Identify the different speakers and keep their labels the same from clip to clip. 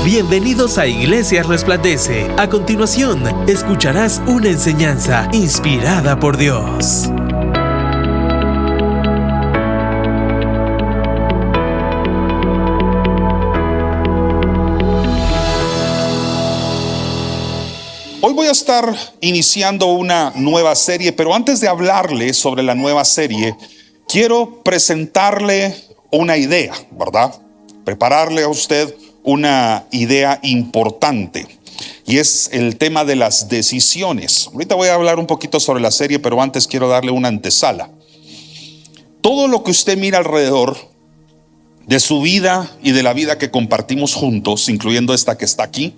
Speaker 1: Bienvenidos a Iglesia Resplandece. A continuación, escucharás una enseñanza inspirada por Dios.
Speaker 2: Hoy voy a estar iniciando una nueva serie, pero antes de hablarle sobre la nueva serie, quiero presentarle una idea, ¿verdad? Prepararle a usted una idea importante, y es el tema de las decisiones. Ahorita voy a hablar un poquito sobre la serie, pero antes quiero darle una antesala. Todo lo que usted mira alrededor de su vida y de la vida que compartimos juntos, incluyendo esta que está aquí,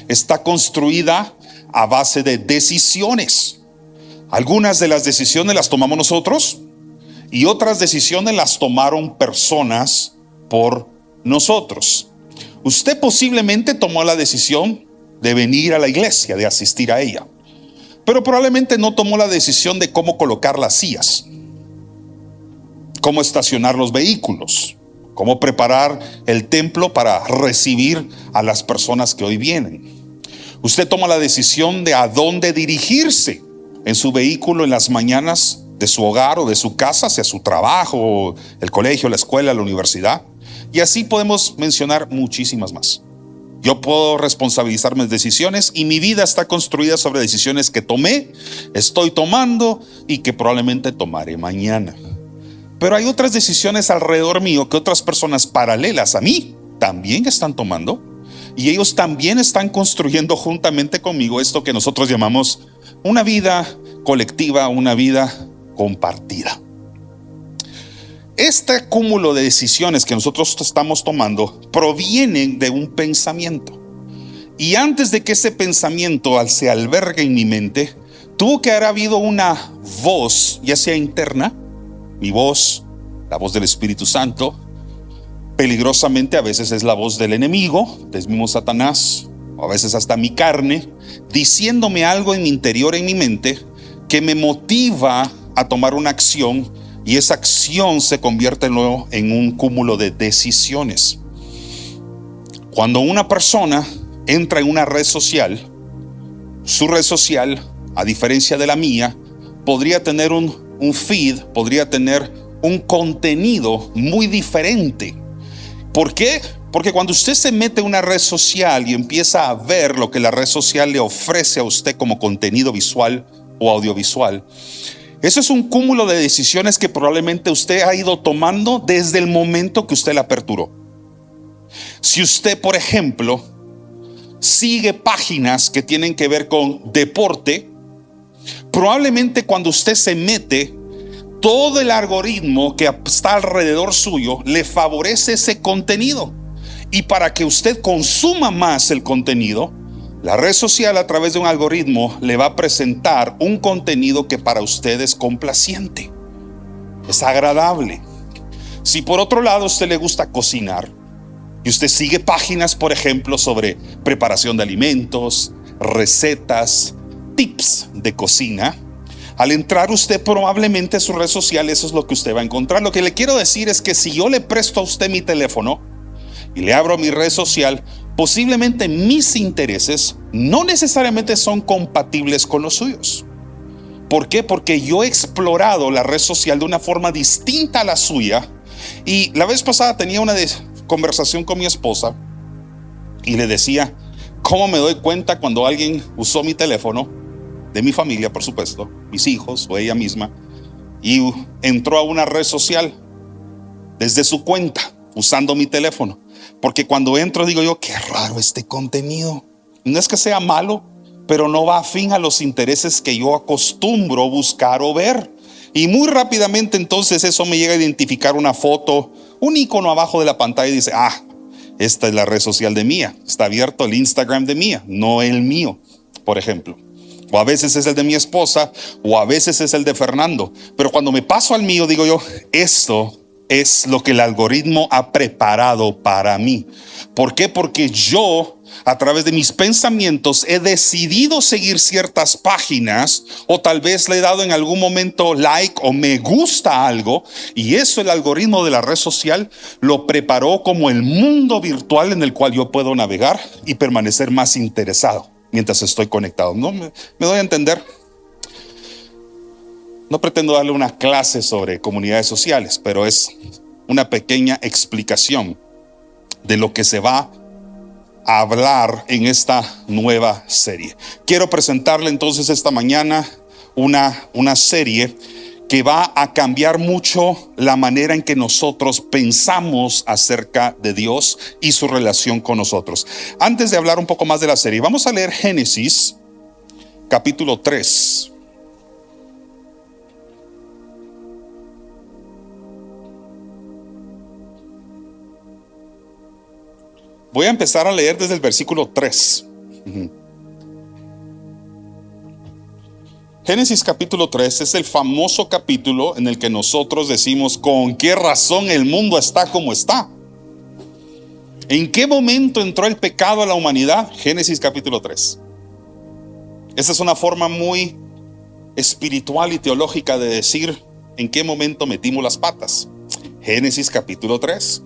Speaker 2: está construida a base de decisiones. Algunas de las decisiones las tomamos nosotros y otras decisiones las tomaron personas por nosotros. Usted posiblemente tomó la decisión de venir a la iglesia, de asistir a ella, pero probablemente no tomó la decisión de cómo colocar las sillas, cómo estacionar los vehículos, cómo preparar el templo para recibir a las personas que hoy vienen. Usted toma la decisión de a dónde dirigirse en su vehículo en las mañanas de su hogar o de su casa hacia su trabajo, el colegio, la escuela, la universidad. Y así podemos mencionar muchísimas más. Yo puedo responsabilizar mis decisiones, y mi vida está construida sobre decisiones que tomé, estoy tomando y que probablemente tomaré mañana. Pero hay otras decisiones alrededor mío que otras personas paralelas a mí también están tomando, y ellos también están construyendo juntamente conmigo esto que nosotros llamamos una vida colectiva, una vida compartida. Este cúmulo de decisiones que nosotros estamos tomando provienen de un pensamiento. Y antes de que ese pensamiento se albergue en mi mente, tuvo que haber habido una voz, ya sea interna, mi voz, la voz del Espíritu Santo. Peligrosamente a veces es la voz del enemigo, del mismo Satanás, o a veces hasta mi carne, diciéndome algo en mi interior, en mi mente, que me motiva a tomar una acción. Y esa acción se convierte luego en un cúmulo de decisiones. Cuando una persona entra en una red social, su red social, a diferencia de la mía, podría tener un feed, podría tener un contenido muy diferente. ¿Por qué? Porque cuando usted se mete en una red social y empieza a ver lo que la red social le ofrece a usted como contenido visual o audiovisual, eso es un cúmulo de decisiones que probablemente usted ha ido tomando desde el momento que usted la aperturó. Si usted, por ejemplo, sigue páginas que tienen que ver con deporte, probablemente cuando usted se mete, todo el algoritmo que está alrededor suyo le favorece ese contenido. Y para que usted consuma más el contenido, la red social, a través de un algoritmo, le va a presentar un contenido que para usted es complaciente, es agradable. Si por otro lado a usted le gusta cocinar y usted sigue páginas, por ejemplo, sobre preparación de alimentos, recetas, tips de cocina, al entrar usted probablemente a su red social, eso es lo que usted va a encontrar. Lo que le quiero decir es que si yo le presto a usted mi teléfono y le abro mi red social, posiblemente mis intereses no necesariamente son compatibles con los suyos. ¿Por qué? Porque yo he explorado la red social de una forma distinta a la suya. Y la vez pasada tenía una conversación con mi esposa y le decía cómo me doy cuenta cuando alguien usó mi teléfono, de mi familia por supuesto, mis hijos o ella misma, y entró a una red social desde su cuenta usando mi teléfono. Porque cuando entro digo yo, qué raro este contenido. No es que sea malo, pero no va afín a los intereses que yo acostumbro buscar o ver. Y muy rápidamente entonces eso me llega a identificar una foto, un icono abajo de la pantalla y dice, esta es la red social de Mía. Está abierto el Instagram de Mía, no el mío, por ejemplo. O a veces es el de mi esposa, o a veces es el de Fernando. Pero cuando me paso al mío digo yo, esto es lo que el algoritmo ha preparado para mí. ¿Por qué? Porque yo a través de mis pensamientos, he decidido seguir ciertas páginas, o tal vez le he dado en algún momento like o me gusta algo, y eso el algoritmo de la red social lo preparó como el mundo virtual en el cual yo puedo navegar y permanecer más interesado mientras estoy conectado. ¿No me doy a entender? No pretendo darle una clase sobre comunidades sociales, pero es una pequeña explicación de lo que se va a hablar en esta nueva serie. Quiero presentarle entonces esta mañana una serie que va a cambiar mucho la manera en que nosotros pensamos acerca de Dios y su relación con nosotros. Antes de hablar un poco más de la serie, vamos a leer Génesis capítulo 3. Voy a empezar a leer desde el versículo 3. Génesis capítulo 3 es el famoso capítulo en el que nosotros decimos: ¿con qué razón el mundo está como está? ¿En qué momento entró el pecado a la humanidad? Génesis capítulo 3. Esa es una forma muy espiritual y teológica de decir en qué momento metimos las patas. Génesis capítulo 3.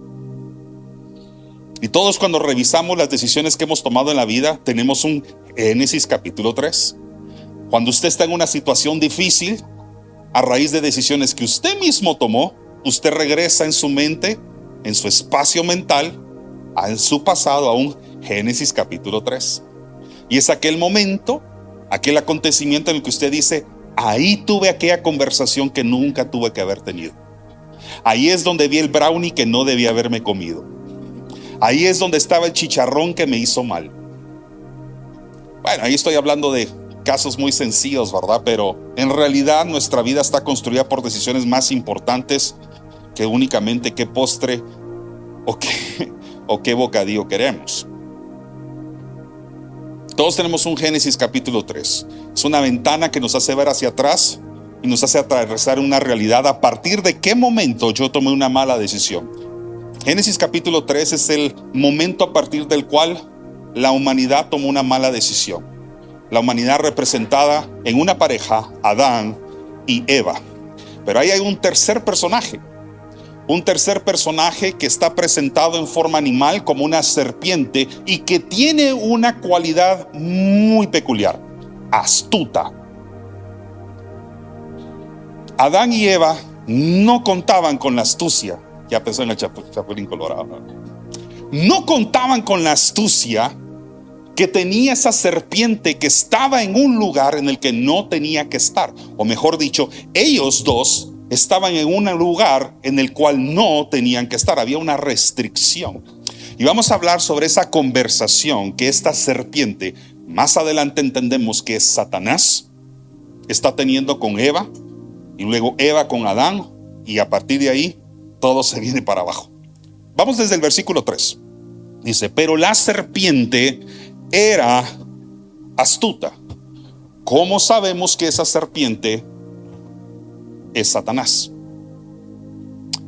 Speaker 2: Y todos, cuando revisamos las decisiones que hemos tomado en la vida, tenemos un Génesis capítulo 3. Cuando usted está en una situación difícil, a raíz de decisiones que usted mismo tomó, usted regresa en su mente, en su espacio mental, en su pasado, a un Génesis capítulo 3. Y es aquel momento, aquel acontecimiento en el que usted dice: ahí tuve aquella conversación que nunca tuve que haber tenido. Ahí es donde vi el brownie que no debía haberme comido. Ahí es donde estaba el chicharrón que me hizo mal. Bueno, ahí estoy hablando de casos muy sencillos, ¿verdad? Pero en realidad nuestra vida está construida por decisiones más importantes que únicamente qué postre o qué bocadillo queremos. Todos tenemos un Génesis capítulo 3. Es una ventana que nos hace ver hacia atrás y nos hace atravesar una realidad a partir de qué momento yo tomé una mala decisión. Génesis capítulo 3 es el momento a partir del cual la humanidad tomó una mala decisión. La humanidad representada en una pareja, Adán y Eva. Pero ahí hay un tercer personaje que está presentado en forma animal como una serpiente y que tiene una cualidad muy peculiar: astuta. Adán y Eva no contaban con la astucia. Ya pensó en el chapulín colorado. No contaban con la astucia que tenía esa serpiente que estaba en un lugar en el que no tenía que estar. O mejor dicho, ellos dos estaban en un lugar en el cual no tenían que estar. Había una restricción. Y vamos a hablar sobre esa conversación que esta serpiente, más adelante entendemos que es Satanás, está teniendo con Eva, y luego Eva con Adán, y a partir de ahí todo se viene para abajo. Vamos desde el versículo 3. Dice: pero la serpiente era astuta. ¿Cómo sabemos que esa serpiente es Satanás?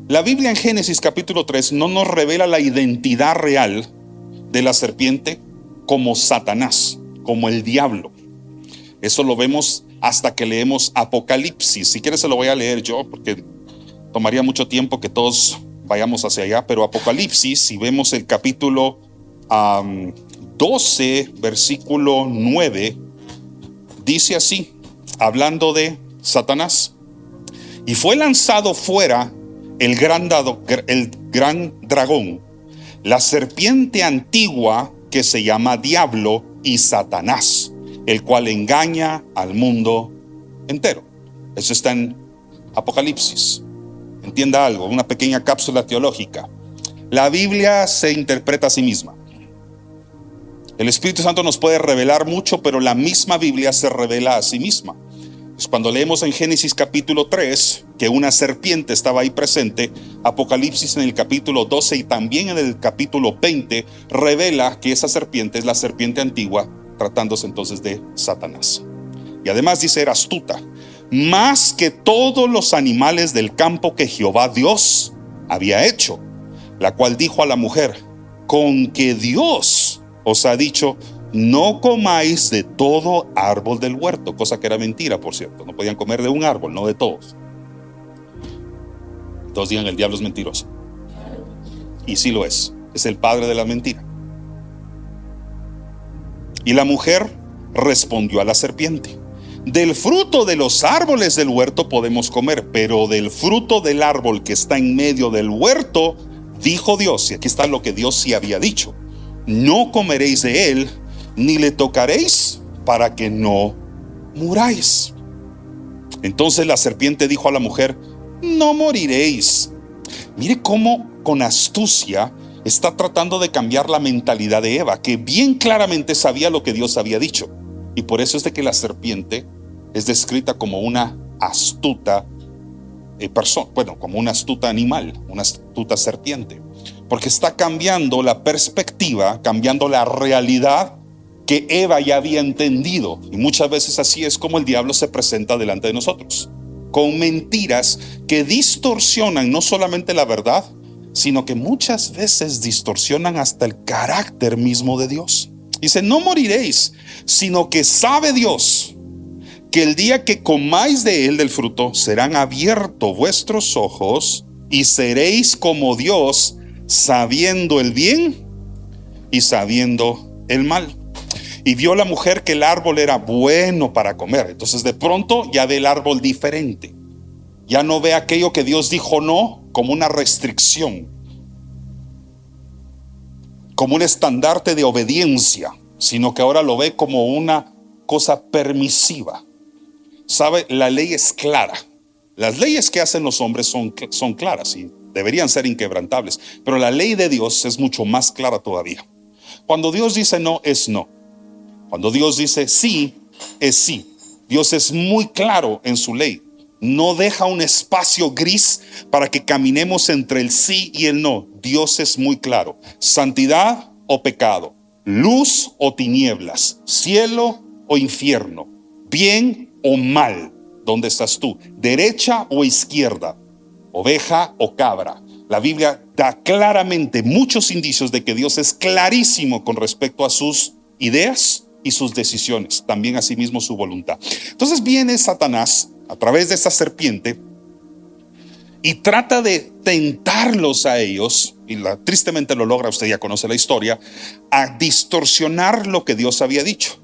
Speaker 2: La Biblia en Génesis capítulo 3 no nos revela la identidad real de la serpiente como Satanás, como el diablo. Eso lo vemos hasta que leemos Apocalipsis. Si quieres se lo voy a leer yo, porque tomaría mucho tiempo que todos vayamos hacia allá. Pero Apocalipsis, si vemos el capítulo 12, versículo 9, dice así, hablando de Satanás: y fue lanzado fuera el gran dragón, la serpiente antigua que se llama Diablo y Satanás, el cual engaña al mundo entero. Eso está en Apocalipsis. Entienda algo, una pequeña cápsula teológica. La Biblia se interpreta a sí misma. El Espíritu Santo nos puede revelar mucho, pero la misma Biblia se revela a sí misma. Pues cuando leemos en Génesis capítulo 3 que una serpiente estaba ahí presente, Apocalipsis en el capítulo 12 y también en el capítulo 20 revela que esa serpiente es la serpiente antigua, tratándose entonces de Satanás. Y además dice: era astuta, más que todos los animales del campo que Jehová Dios había hecho, la cual dijo a la mujer: con que Dios os ha dicho, no comáis de todo árbol del huerto, cosa que era mentira, por cierto. No podían comer de un árbol, no de todos. Todos digan, el diablo es mentiroso. Y sí lo es el padre de la mentira. Y la mujer respondió a la serpiente, del fruto de los árboles del huerto podemos comer, pero del fruto del árbol que está en medio del huerto, dijo Dios, y aquí está lo que Dios sí había dicho, no comeréis de él, ni le tocaréis, para que no muráis. Entonces la serpiente dijo a la mujer, no moriréis. Mire cómo con astucia está tratando de cambiar la mentalidad de Eva, que bien claramente sabía lo que Dios había dicho. Y por eso es de que la serpiente es descrita como una astuta persona, bueno, como una astuta animal, una astuta serpiente, porque está cambiando la perspectiva, cambiando la realidad que Eva ya había entendido. Y muchas veces así es como el diablo se presenta delante de nosotros, con mentiras que distorsionan no solamente la verdad, sino que muchas veces distorsionan hasta el carácter mismo de Dios. Dice, no moriréis, sino que sabe Dios que el día que comáis de él, del fruto, serán abiertos vuestros ojos y seréis como Dios, sabiendo el bien y sabiendo el mal. Y vio la mujer que el árbol era bueno para comer. Entonces de pronto ya ve el árbol diferente. Ya no ve aquello que Dios dijo no como una restricción, como un estandarte de obediencia, sino que ahora lo ve como una cosa permisiva. Sabe, la ley es clara. Las leyes que hacen los hombres son claras y deberían ser inquebrantables, pero la ley de Dios es mucho más clara todavía. Cuando Dios dice no, es no. Cuando Dios dice sí, es sí. Dios es muy claro en su ley. No deja un espacio gris para que caminemos entre el sí y el no. Dios es muy claro. Santidad o pecado, luz o tinieblas, cielo o infierno, bien o mal. ¿Dónde estás tú? Derecha o izquierda, oveja o cabra. La Biblia da claramente muchos indicios de que Dios es clarísimo con respecto a sus ideas y sus decisiones, también asimismo su voluntad. Entonces viene Satanás a través de esta serpiente y trata de tentarlos a ellos, y tristemente lo logra, usted ya conoce la historia, a distorsionar lo que Dios había dicho.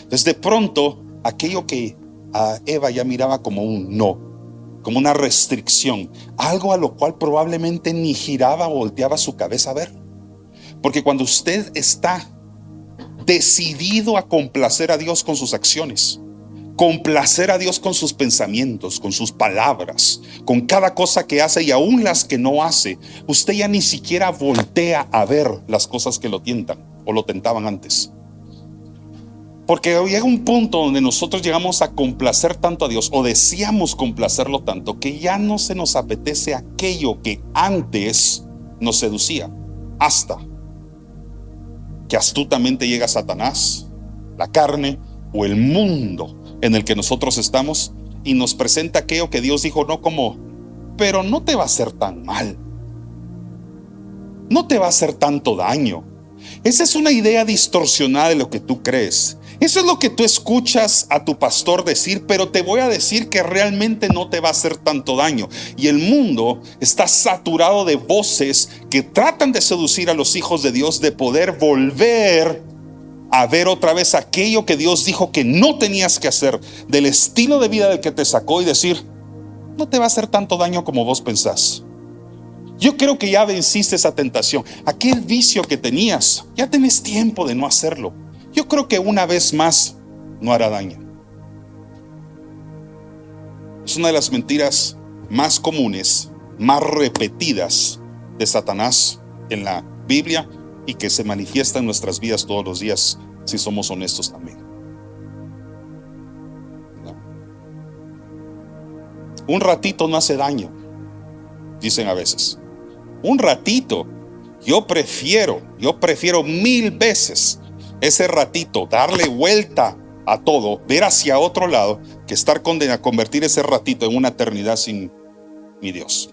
Speaker 2: Entonces de pronto aquello que a Eva ya miraba como un no, como una restricción, algo a lo cual probablemente ni giraba o volteaba su cabeza a ver. Porque cuando usted está decidido a complacer a Dios con sus acciones, complacer a Dios con sus pensamientos, con sus palabras, con cada cosa que hace y aún las que no hace, usted ya ni siquiera voltea a ver las cosas que lo tientan o lo tentaban antes. Porque llega un punto donde nosotros llegamos a complacer tanto a Dios o deseamos complacerlo tanto que ya no se nos apetece aquello que antes nos seducía, hasta que astutamente llega Satanás, la carne o el mundo en el que nosotros estamos y nos presenta aquello que Dios dijo no, como, pero no te va a hacer tan mal, no te va a hacer tanto daño. Esa es una idea distorsionada de lo que tú crees. Eso es lo que tú escuchas a tu pastor decir, pero te voy a decir que realmente no te va a hacer tanto daño. Y el mundo está saturado de voces que tratan de seducir a los hijos de Dios de poder volver a ver otra vez aquello que Dios dijo que no tenías que hacer, del estilo de vida del que te sacó, y decir, no te va a hacer tanto daño como vos pensás. Yo creo que ya venciste esa tentación. Aquel vicio que tenías, ya tenés tiempo de no hacerlo. Yo creo que una vez más no hará daño. Es una de las mentiras más comunes, más repetidas de Satanás en la Biblia y que se manifiesta en nuestras vidas todos los días, si somos honestos también. Un ratito no hace daño, dicen a veces. Un ratito. Yo prefiero 1000 veces ese ratito, darle vuelta a todo, ver hacia otro lado, que estar condenado a convertir ese ratito en una eternidad sin mi Dios.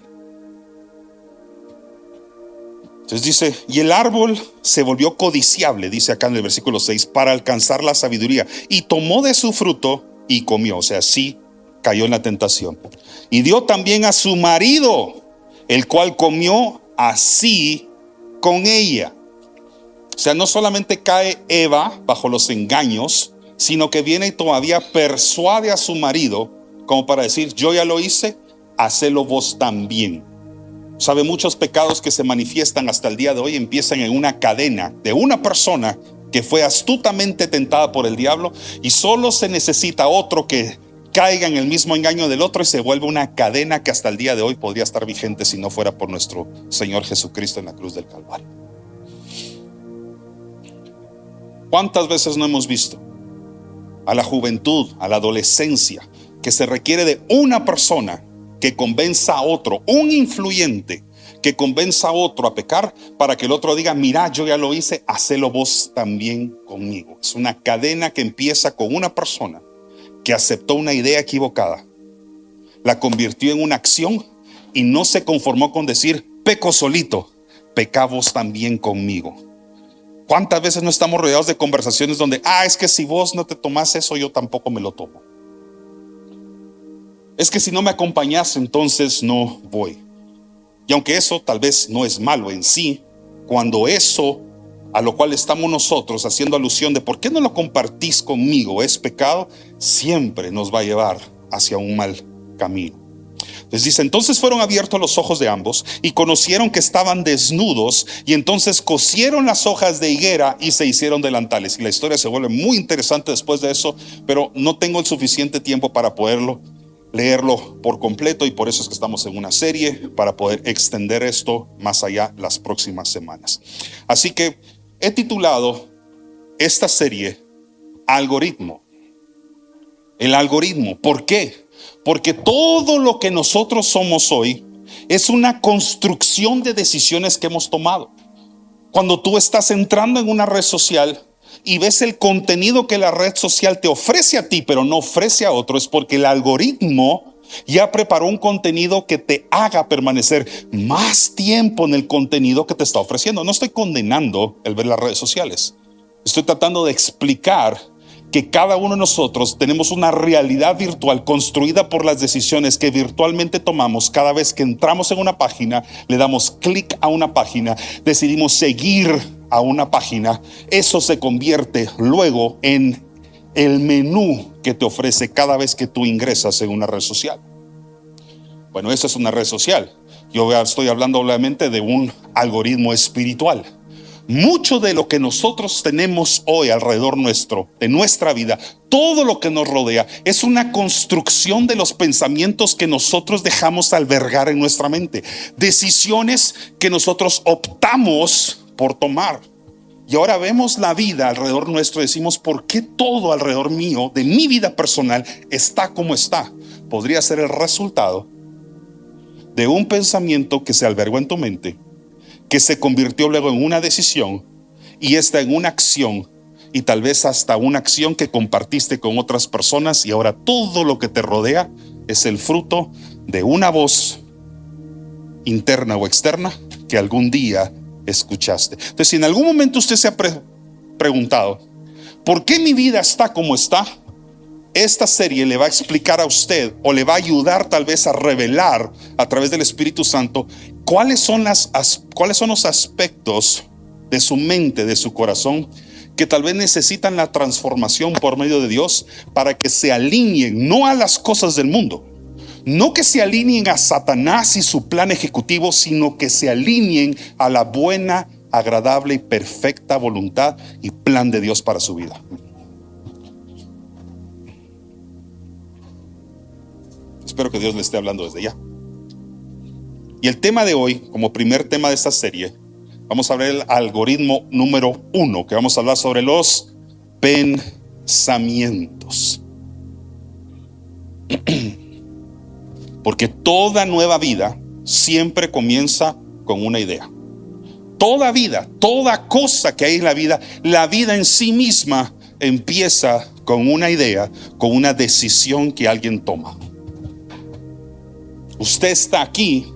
Speaker 2: Entonces dice, y el árbol se volvió codiciable, dice acá en el versículo 6, para alcanzar la sabiduría, y tomó de su fruto y comió. O sea, sí cayó en la tentación. Y dio también a su marido, el cual comió así con ella. O sea, no solamente cae Eva bajo los engaños, sino que viene y todavía persuade a su marido, como para decir, yo ya lo hice, hacelo vos también. Sabe, muchos pecados que se manifiestan hasta el día de hoy empiezan en una cadena de una persona que fue astutamente tentada por el diablo, y solo se necesita otro que caiga en el mismo engaño del otro y se vuelve una cadena que hasta el día de hoy podría estar vigente si no fuera por nuestro Señor Jesucristo en la cruz del Calvario. ¿Cuántas veces no hemos visto a la juventud, a la adolescencia, que se requiere de una persona que convenza a otro, un influyente que convenza a otro a pecar, para que el otro diga, mira, yo ya lo hice, hacelo vos también conmigo? Es una cadena que empieza con una persona que aceptó una idea equivocada, la convirtió en una acción y no se conformó con decir, peco solito, peca vos también conmigo. ¿Cuántas veces no estamos rodeados de conversaciones donde, es que si vos no te tomás eso, yo tampoco me lo tomo? Es que si no me acompañas, entonces no voy. Y aunque eso tal vez no es malo en sí, cuando eso a lo cual estamos nosotros haciendo alusión de ¿por qué no lo compartís conmigo? Es pecado, siempre nos va a llevar hacia un mal camino. Les dice, entonces fueron abiertos los ojos de ambos y conocieron que estaban desnudos, y entonces cosieron las hojas de higuera y se hicieron delantales. Y la historia se vuelve muy interesante después de eso, pero no tengo el suficiente tiempo para poderlo leerlo por completo, y por eso es que estamos en una serie para poder extender esto más allá las próximas semanas. Así que he titulado esta serie Algoritmo. El algoritmo. ¿Por qué? Porque todo lo que nosotros somos hoy es una construcción de decisiones que hemos tomado. Cuando tú estás entrando en una red social y ves el contenido que la red social te ofrece a ti, pero no ofrece a otro, es porque el algoritmo ya preparó un contenido que te haga permanecer más tiempo en el contenido que te está ofreciendo. No estoy condenando el ver las redes sociales. Estoy tratando de explicar que cada uno de nosotros tenemos una realidad virtual construida por las decisiones que virtualmente tomamos. Cada vez que entramos en una página, le damos clic a una página, decidimos seguir a una página, eso se convierte luego en el menú que te ofrece cada vez que tú ingresas en una red social. Bueno, esa es una red social. Yo estoy hablando obviamente de un algoritmo espiritual. Mucho de lo que nosotros tenemos hoy alrededor nuestro, de nuestra vida, todo lo que nos rodea, es una construcción de los pensamientos que nosotros dejamos albergar en nuestra mente. Decisiones que nosotros optamos por tomar. Y ahora vemos la vida alrededor nuestro y decimos, ¿por qué todo alrededor mío, de mi vida personal, está como está? Podría ser el resultado de un pensamiento que se albergó en tu mente, que se convirtió luego en una decisión, y esta en una acción, y tal vez hasta una acción que compartiste con otras personas, y ahora todo lo que te rodea es el fruto de una voz interna o externa que algún día escuchaste. Entonces, si en algún momento usted se ha preguntado, ¿por qué mi vida está como está? Esta serie le va a explicar a usted, o le va a ayudar tal vez a revelar a través del Espíritu Santo cuáles son los aspectos de su mente, de su corazón, que tal vez necesitan la transformación por medio de Dios para que se alineen no a las cosas del mundo, no que se alineen a Satanás y su plan ejecutivo, sino que se alineen a la buena, agradable y perfecta voluntad y plan de Dios para su vida. Espero que Dios le esté hablando desde ya. Y el tema de hoy, como primer tema de esta serie, vamos a ver el algoritmo número 1, que vamos a hablar sobre los pensamientos. Porque toda nueva vida siempre comienza con una idea. Toda vida, toda cosa que hay en la vida en sí misma empieza con una idea, con una decisión que alguien toma. Usted está aquí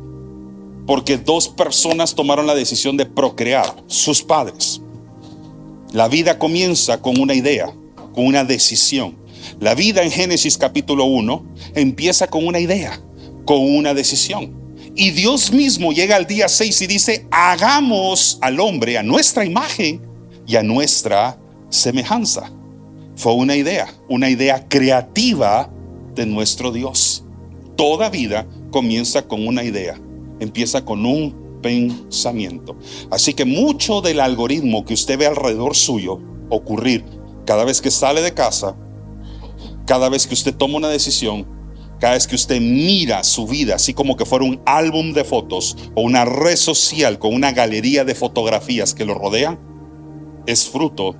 Speaker 2: porque dos personas tomaron la decisión de procrear, sus padres. La vida comienza con una idea, con una decisión. La vida en Génesis capítulo 1 empieza con una idea, con una decisión. Y Dios mismo llega al día 6 y dice: hagamos al hombre a nuestra imagen y a nuestra semejanza. Fue una idea creativa de nuestro Dios. Toda vida comienza con una idea, empieza con un pensamiento. Así que mucho del algoritmo que usted ve alrededor suyo ocurrir cada vez que sale de casa, cada vez que usted toma una decisión, cada vez que usted mira su vida, así como que fuera un álbum de fotos o una red social con una galería de fotografías que lo rodean, es fruto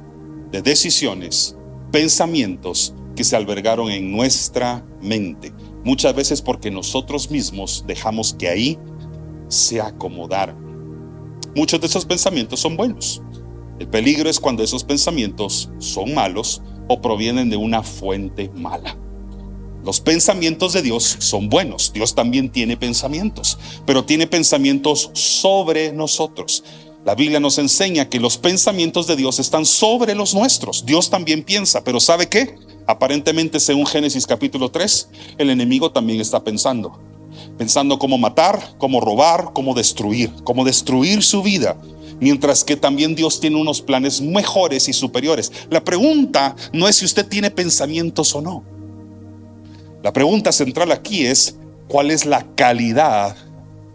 Speaker 2: de decisiones, pensamientos que se albergaron en nuestra mente. Muchas veces porque nosotros mismos dejamos que ahí se acomodaran. Muchos de esos pensamientos son buenos. El peligro es cuando esos pensamientos son malos o provienen de una fuente mala. Los pensamientos de Dios son buenos. Dios también tiene pensamientos, pero tiene pensamientos sobre nosotros. La Biblia nos enseña que los pensamientos de Dios están sobre los nuestros. Dios también piensa, pero ¿sabe qué? Aparentemente, según Génesis capítulo 3, el enemigo también está pensando cómo matar, cómo robar, cómo destruir su vida. Mientras que también Dios tiene unos planes mejores y superiores. La pregunta no es si usted tiene pensamientos o no. La pregunta central aquí es: ¿cuál es la calidad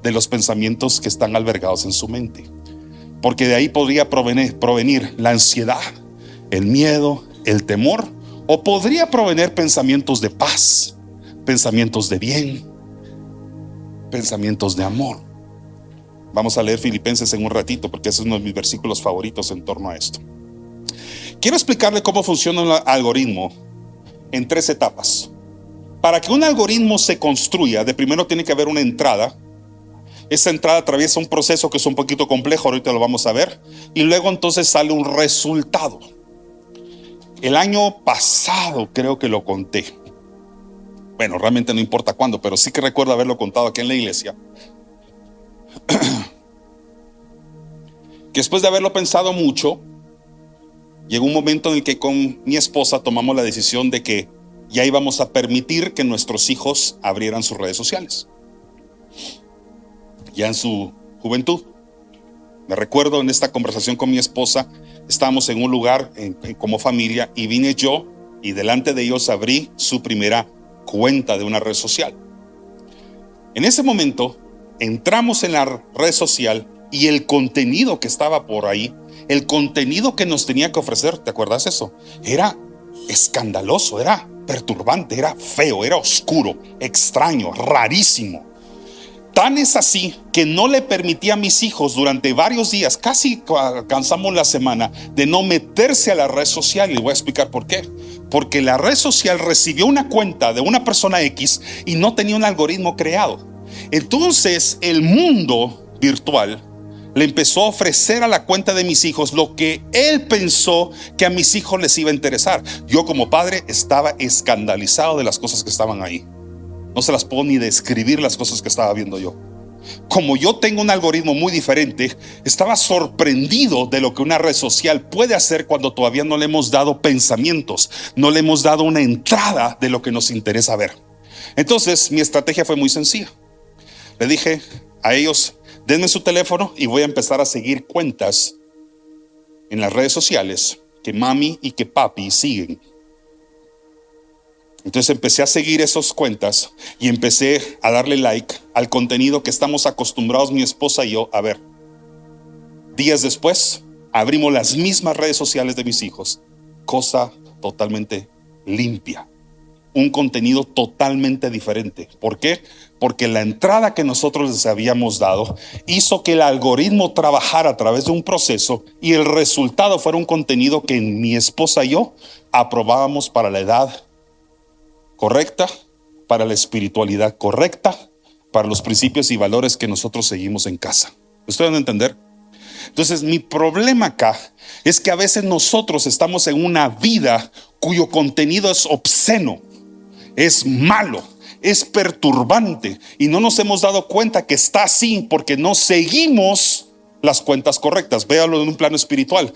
Speaker 2: de los pensamientos que están albergados en su mente? Porque de ahí podría provenir la ansiedad, el miedo, el temor, o podría provenir pensamientos de paz, pensamientos de bien, pensamientos de amor. Vamos a leer Filipenses en un ratito, porque ese es uno de mis versículos favoritos en torno a esto. Quiero explicarle cómo funciona un algoritmo en 3 etapas. Para que un algoritmo se construya, de primero tiene que haber una entrada. Esa entrada atraviesa un proceso que es un poquito complejo, ahorita lo vamos a ver, y luego entonces sale un resultado. El año pasado creo que lo conté. Bueno, realmente no importa cuándo, pero sí que recuerdo haberlo contado aquí en la iglesia. Que después de haberlo pensado mucho, llegó un momento en el que con mi esposa tomamos la decisión de que ya íbamos a permitir que nuestros hijos abrieran sus redes sociales, ya en su juventud. Me recuerdo en esta conversación con mi esposa, estábamos en un lugar como familia, y vine yo y delante de ellos abrí su primera cuenta de una red social. En ese momento entramos en la red social y el contenido que estaba por ahí, el contenido que nos tenía que ofrecer, ¿te acuerdas eso? Era escandaloso, era perturbante, era feo, era oscuro, extraño, rarísimo. Tan es así que no le permití a mis hijos durante varios días, casi alcanzamos la semana, de no meterse a la red social. Y les voy a explicar por qué. Porque la red social recibió una cuenta de una persona X y no tenía un algoritmo creado. Entonces el mundo virtual le empezó a ofrecer a la cuenta de mis hijos lo que él pensó que a mis hijos les iba a interesar. Yo como padre estaba escandalizado de las cosas que estaban ahí. No se las puedo ni describir las cosas que estaba viendo yo. Como yo tengo un algoritmo muy diferente, estaba sorprendido de lo que una red social puede hacer cuando todavía no le hemos dado pensamientos, no le hemos dado una entrada de lo que nos interesa ver. Entonces mi estrategia fue muy sencilla. Le dije a ellos: denme su teléfono y voy a empezar a seguir cuentas en las redes sociales que mami y que papi siguen. Entonces empecé a seguir esas cuentas y empecé a darle like al contenido que estamos acostumbrados mi esposa y yo a ver. Días después abrimos las mismas redes sociales de mis hijos, cosa totalmente limpia, un contenido totalmente diferente. ¿Por qué? Porque la entrada que nosotros les habíamos dado hizo que el algoritmo trabajara a través de un proceso y el resultado fuera un contenido que mi esposa y yo aprobábamos para la edad correcta, para la espiritualidad correcta, para los principios y valores que nosotros seguimos en casa. ¿Ustedes van a entender? Entonces mi problema acá es que a veces nosotros estamos en una vida cuyo contenido es obsceno, es malo, es perturbante y no nos hemos dado cuenta que está así porque no seguimos las cuentas correctas. Véalo en un plano espiritual.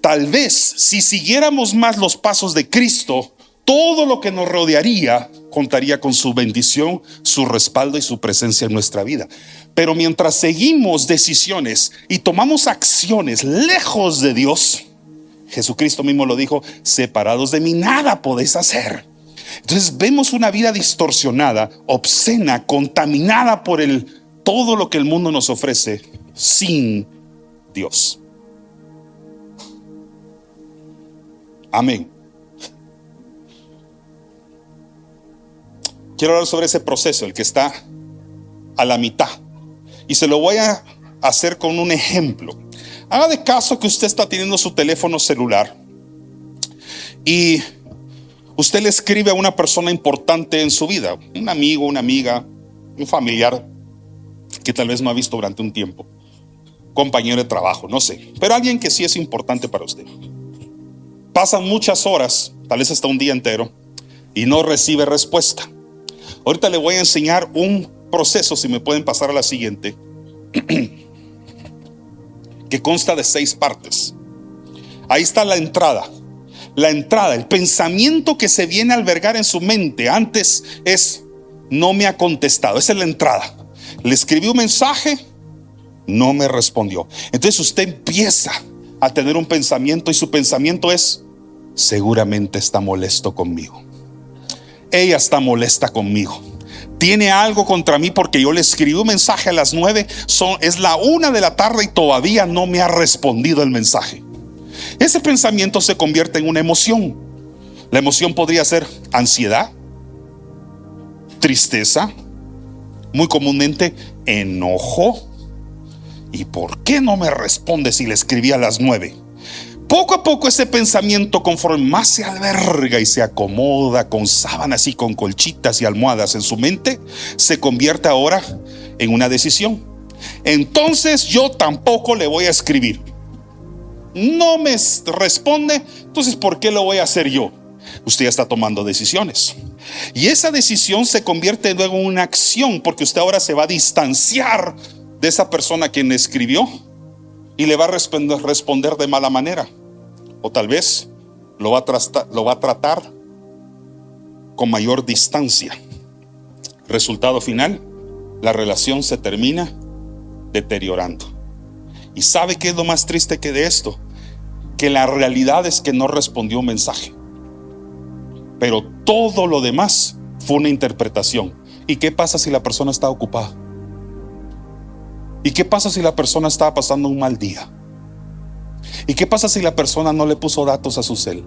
Speaker 2: Tal vez si siguiéramos más los pasos de Cristo, todo lo que nos rodearía contaría con su bendición, su respaldo y su presencia en nuestra vida. Pero mientras seguimos decisiones y tomamos acciones lejos de Dios, Jesucristo mismo lo dijo: separados de mí nada podéis hacer. Entonces vemos una vida distorsionada, obscena, contaminada por todo lo que el mundo nos ofrece sin Dios. Amén. Quiero hablar sobre ese proceso, el que está a la mitad, y se lo voy a hacer con un ejemplo. Haga de caso que usted está teniendo su teléfono celular y usted le escribe a una persona importante en su vida, un amigo, una amiga, un familiar que tal vez no ha visto durante un tiempo, compañero de trabajo, no sé, pero alguien que sí es importante para usted. Pasan muchas horas, tal vez hasta un día entero, y no recibe respuesta. Ahorita le voy a enseñar un proceso, si me pueden pasar a la siguiente, que consta de 6 partes. Ahí está la entrada. La entrada, el pensamiento que se viene a albergar en su mente antes es: no me ha contestado. Esa es la entrada. Le escribí un mensaje, no me respondió. Entonces usted empieza a tener un pensamiento, y su pensamiento es: seguramente está molesto conmigo. Ella está molesta conmigo. Tiene algo contra mí porque yo le escribí un mensaje a las 9. Es la 1 de la tarde y todavía no me ha respondido el mensaje. Ese pensamiento se convierte en una emoción. La emoción podría ser ansiedad, tristeza, muy comúnmente enojo. ¿Y por qué no me responde si le escribí a las 9? Poco a poco ese pensamiento, conforme más se alberga y se acomoda con sábanas y con colchitas y almohadas en su mente, se convierte ahora en una decisión. Entonces yo tampoco le voy a escribir. No me responde, entonces ¿por qué lo voy a hacer yo? Usted ya está tomando decisiones. Y esa decisión se convierte luego en una acción, porque usted ahora se va a distanciar de esa persona a quien le escribió y le va a responder de mala manera. O tal vez lo va a tratar con mayor distancia. Resultado final: la relación se termina deteriorando. ¿Y sabe qué es lo más triste que de esto? Que la realidad es que no respondió un mensaje, pero todo lo demás fue una interpretación. ¿Y qué pasa si la persona está ocupada? ¿Y qué pasa si la persona estaba pasando un mal día? ¿Y qué pasa si la persona no le puso datos a su cel?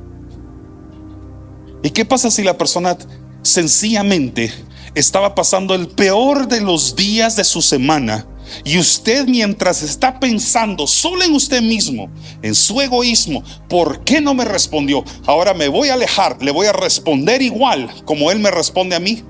Speaker 2: ¿Y qué pasa si la persona sencillamente estaba pasando el peor de los días de su semana, y usted, mientras está pensando solo en usted mismo, en su egoísmo, ¿por qué no me respondió? Ahora me voy a alejar, le voy a responder igual como él me responde a mí?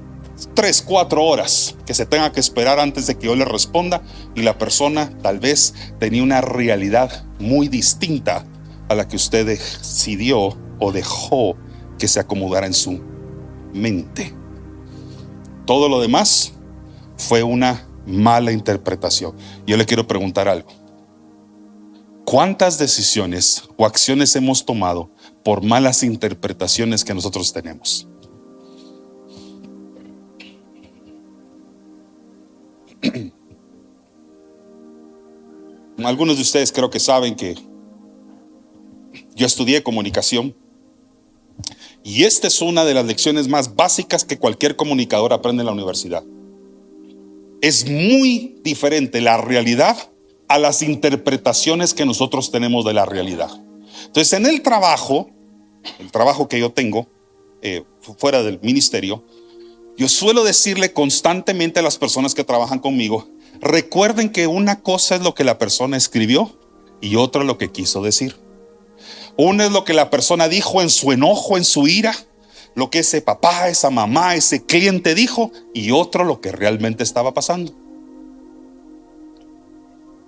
Speaker 2: 3, 4 horas que se tenga que esperar antes de que yo le responda, y la persona tal vez tenía una realidad muy distinta a la que usted decidió o dejó que se acomodara en su mente. Todo lo demás fue una mala interpretación. Yo le quiero preguntar algo: ¿cuántas decisiones o acciones hemos tomado por malas interpretaciones que nosotros tenemos? Algunos de ustedes creo que saben que yo estudié comunicación, y esta es una de las lecciones más básicas que cualquier comunicador aprende en la universidad. Es muy diferente la realidad a las interpretaciones que nosotros tenemos de la realidad. Entonces, en el trabajo que yo tengo fuera del ministerio, yo suelo decirle constantemente a las personas que trabajan conmigo: recuerden que una cosa es lo que la persona escribió y otra lo que quiso decir. Una es lo que la persona dijo en su enojo, en su ira, lo que ese papá, esa mamá, ese cliente dijo, y otro lo que realmente estaba pasando.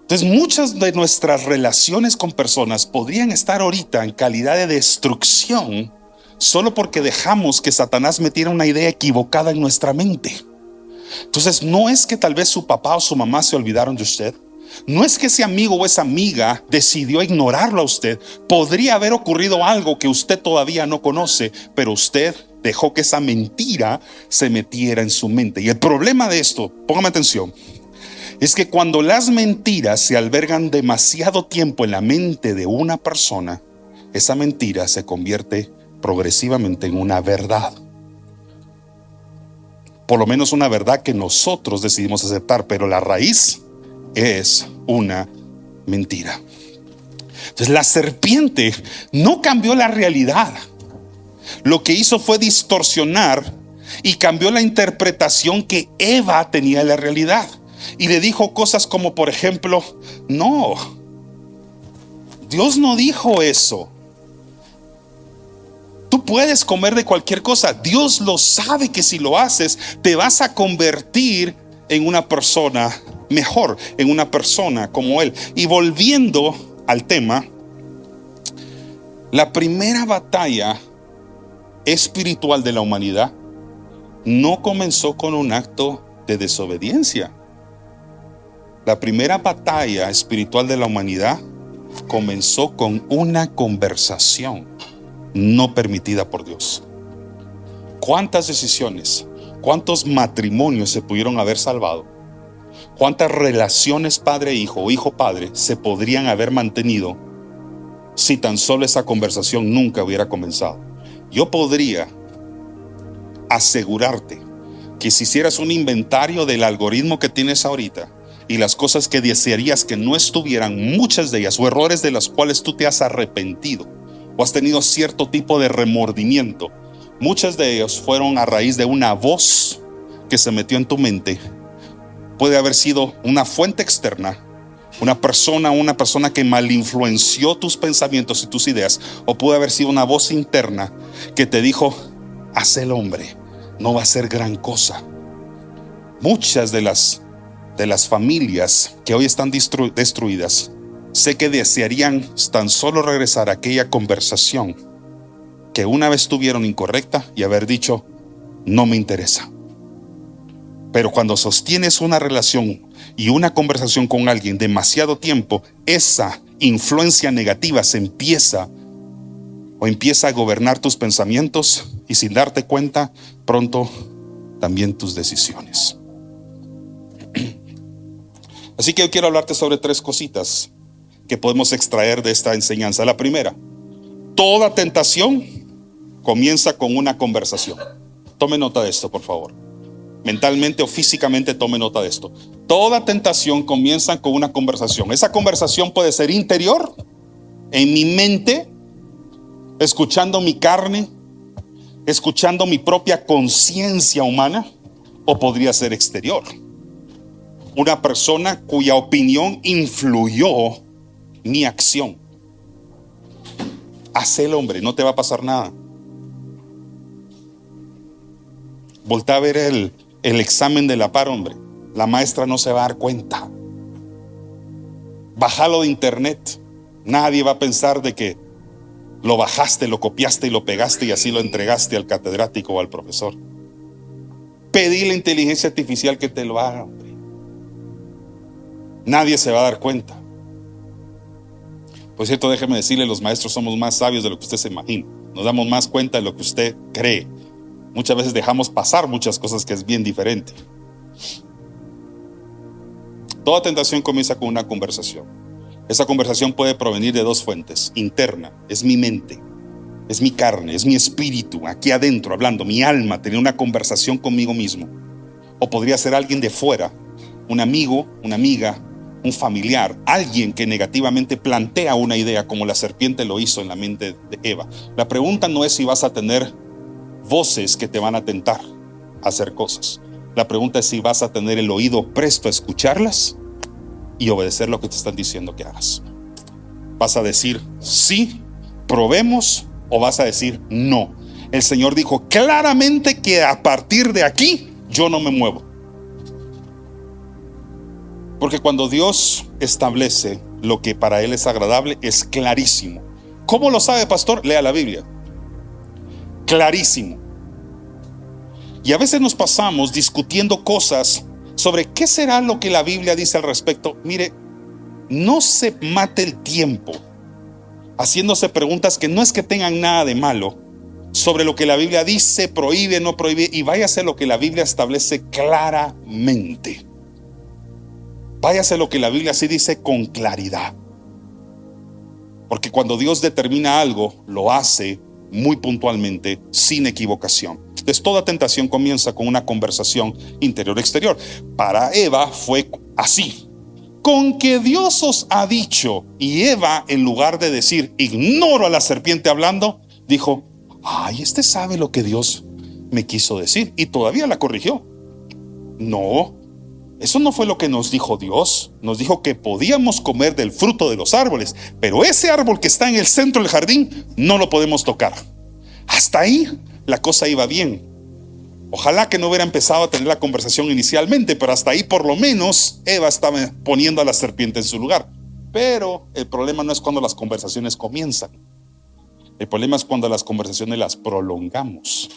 Speaker 2: Entonces, muchas de nuestras relaciones con personas podrían estar ahorita en calidad de destrucción solo porque dejamos que Satanás metiera una idea equivocada en nuestra mente. Entonces no es que tal vez su papá o su mamá se olvidaron de usted. No es que ese amigo o esa amiga decidió ignorarlo a usted. Podría haber ocurrido algo que usted todavía no conoce, pero usted dejó que esa mentira se metiera en su mente. Y el problema de esto, póngame atención, es que cuando las mentiras se albergan demasiado tiempo en la mente de una persona, esa mentira se convierte progresivamente en una verdad. Por lo menos una verdad que nosotros decidimos aceptar, pero la raíz es una mentira. Entonces la serpiente no cambió la realidad. Lo que hizo fue distorsionar y cambió la interpretación que Eva tenía de la realidad. Y le dijo cosas como, por ejemplo, no, Dios no dijo eso. Tú puedes comer de cualquier cosa. Dios lo sabe que si lo haces, te vas a convertir en una persona mejor, en una persona como Él. Y volviendo al tema, la primera batalla espiritual de la humanidad no comenzó con un acto de desobediencia. La primera batalla espiritual de la humanidad comenzó con una conversación no permitida por Dios. ¿Cuántas decisiones, cuántos matrimonios se pudieron haber salvado? ¿Cuántas relaciones padre-hijo o hijo-padre se podrían haber mantenido si tan solo esa conversación nunca hubiera comenzado? Yo podría asegurarte que si hicieras un inventario del algoritmo que tienes ahorita y las cosas que desearías que no estuvieran, muchas de ellas, o errores de las cuales tú te has arrepentido o has tenido cierto tipo de remordimiento, muchas de ellas fueron a raíz de una voz que se metió en tu mente. Puede haber sido una fuente externa, una persona que malinfluenció tus pensamientos y tus ideas, o puede haber sido una voz interna que te dijo: haz el hombre, no va a ser gran cosa. Muchas de las familias que hoy están destruidas, sé que desearían tan solo regresar a aquella conversación que una vez tuvieron incorrecta y haber dicho: no me interesa. Pero cuando sostienes una relación y una conversación con alguien demasiado tiempo, esa influencia negativa empieza a gobernar tus pensamientos, y sin darte cuenta, pronto también tus decisiones. Así que yo quiero hablarte sobre 3 cositas que podemos extraer de esta enseñanza. La primera: toda tentación comienza con una conversación. Tome nota de esto, por favor. Mentalmente o físicamente tome nota de esto. Toda tentación comienza con una conversación. Esa conversación puede ser interior, en mi mente, escuchando mi carne, escuchando mi propia conciencia humana, o podría ser exterior. Una persona cuya opinión influyó mi acción. Haz el hombre, no te va a pasar nada. Volta a ver el examen de la par, hombre. La maestra no se va a dar cuenta. Bájalo de internet. Nadie va a pensar de que lo bajaste, lo copiaste y lo pegaste y así lo entregaste al catedrático o al profesor. Pedí la inteligencia artificial que te lo haga, hombre. Nadie se va a dar cuenta. Por cierto, déjeme decirle, los maestros somos más sabios de lo que usted se imagina. Nos damos más cuenta de lo que usted cree. Muchas veces dejamos pasar muchas cosas que es bien diferente. Toda tentación comienza con una conversación. Esa conversación puede provenir de 2 fuentes. Interna, es mi mente, es mi carne, es mi espíritu, aquí adentro hablando, mi alma, tener una conversación conmigo mismo. O podría ser alguien de fuera, un amigo, una amiga, un familiar, alguien que negativamente plantea una idea, como la serpiente lo hizo en la mente de Eva. La pregunta no es si vas a tener voces que te van a tentar a hacer cosas. La pregunta es si vas a tener el oído presto a escucharlas y obedecer lo que te están diciendo que hagas. ¿Vas a decir sí, probemos, o vas a decir no? El Señor dijo claramente que a partir de aquí yo no me muevo. Porque cuando Dios establece lo que para Él es agradable, es clarísimo. ¿Cómo lo sabe, pastor? Lea la Biblia. Clarísimo. Y a veces nos pasamos discutiendo cosas sobre qué será lo que la Biblia dice al respecto. Mire, no se mate el tiempo haciéndose preguntas que no es que tengan nada de malo sobre lo que la Biblia dice, prohíbe, no prohíbe, y váyase a lo que la Biblia establece claramente. Váyase a lo que la Biblia sí dice con claridad. Porque cuando Dios determina algo, lo hace muy puntualmente, sin equivocación. Entonces toda tentación comienza con una conversación interior-exterior. Para Eva fue así: con que Dios os ha dicho. Y Eva, en lugar de decir ignoro a la serpiente hablando, dijo: ay, este sabe lo que Dios me quiso decir. Y todavía la corrigió. No, eso no fue lo que nos dijo Dios. Nos dijo que podíamos comer del fruto de los árboles, pero ese árbol que está en el centro del jardín no lo podemos tocar. Hasta ahí la cosa iba bien. Ojalá que no hubiera empezado a tener la conversación inicialmente, pero hasta ahí por lo menos Eva estaba poniendo a la serpiente en su lugar. Pero el problema no es cuando las conversaciones comienzan. El problema es cuando las conversaciones las prolongamos.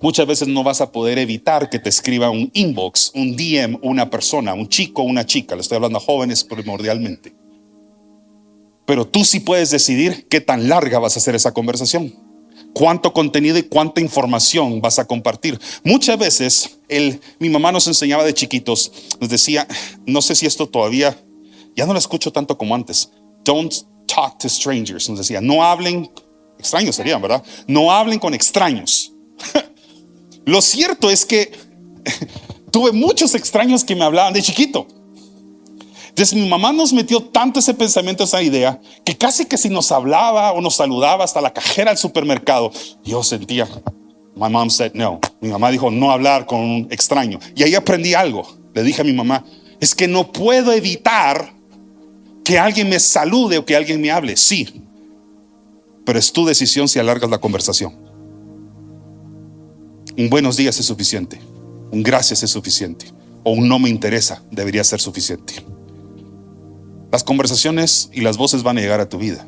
Speaker 2: Muchas veces no vas a poder evitar que te escriba un inbox, un DM, una persona, un chico o una chica. Le estoy hablando a jóvenes primordialmente. Pero tú sí puedes decidir qué tan larga vas a hacer esa conversación, cuánto contenido y cuánta información vas a compartir. Muchas veces mi mamá nos enseñaba de chiquitos, nos decía, no sé si esto todavía, ya no lo escucho tanto como antes. Don't talk to strangers. Nos decía, no hablen, extraños serían, ¿verdad? No hablen con extraños. Lo cierto es que tuve muchos extraños que me hablaban de chiquito. Entonces mi mamá nos metió tanto ese pensamiento, esa idea, que casi que si nos hablaba o nos saludaba hasta la cajera del supermercado, yo sentía, my mom said no. Mi mamá dijo no hablar con un extraño. Y ahí aprendí algo. Le dije a mi mamá, es que no puedo evitar que alguien me salude o que alguien me hable. Sí, pero es tu decisión si alargas la conversación. Un buenos días es suficiente, un gracias es suficiente, o un no me interesa debería ser suficiente. Las conversaciones y las voces van a llegar a tu vida.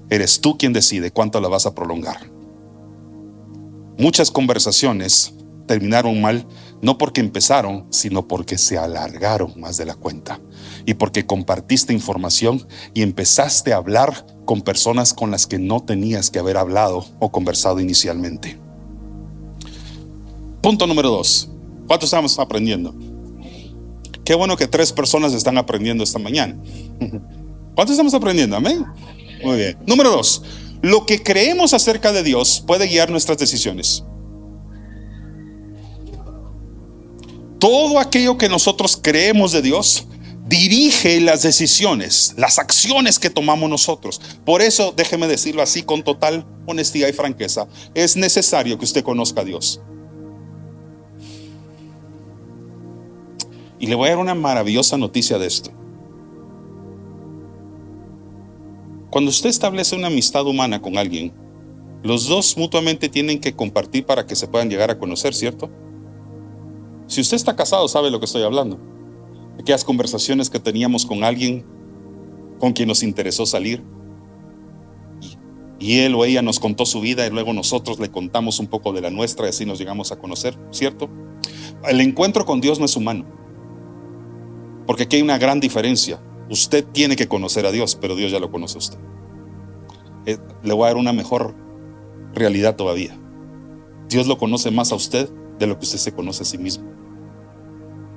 Speaker 2: Eres tú quien decide cuánto la vas a prolongar. Muchas conversaciones terminaron mal, no porque empezaron, sino porque se alargaron más de la cuenta. Y porque compartiste información y empezaste a hablar con personas con las que no tenías que haber hablado o conversado inicialmente. Punto número 2. ¿Cuántos estamos aprendiendo? Qué bueno que 3 personas están aprendiendo esta mañana. ¿Cuántos estamos aprendiendo? Amén. Muy bien. Número 2. Lo que creemos acerca de Dios puede guiar nuestras decisiones. Todo aquello que nosotros creemos de Dios dirige las decisiones, las acciones que tomamos nosotros. Por eso, déjeme decirlo así con total honestidad y franqueza, es necesario que usted conozca a Dios. Y le voy a dar una maravillosa noticia de esto. Cuando usted establece una amistad humana con alguien, los dos mutuamente tienen que compartir para que se puedan llegar a conocer, ¿cierto? Si usted está casado, sabe lo que estoy hablando. Aquellas conversaciones que teníamos con alguien con quien nos interesó salir, y él o ella nos contó su vida y luego nosotros le contamos un poco de la nuestra y así nos llegamos a conocer, ¿cierto? El encuentro con Dios no es humano. Porque aquí hay una gran diferencia. Usted tiene que conocer a Dios, pero Dios ya lo conoce a usted. Le voy a dar una mejor realidad todavía. Dios lo conoce más a usted de lo que usted se conoce a sí mismo.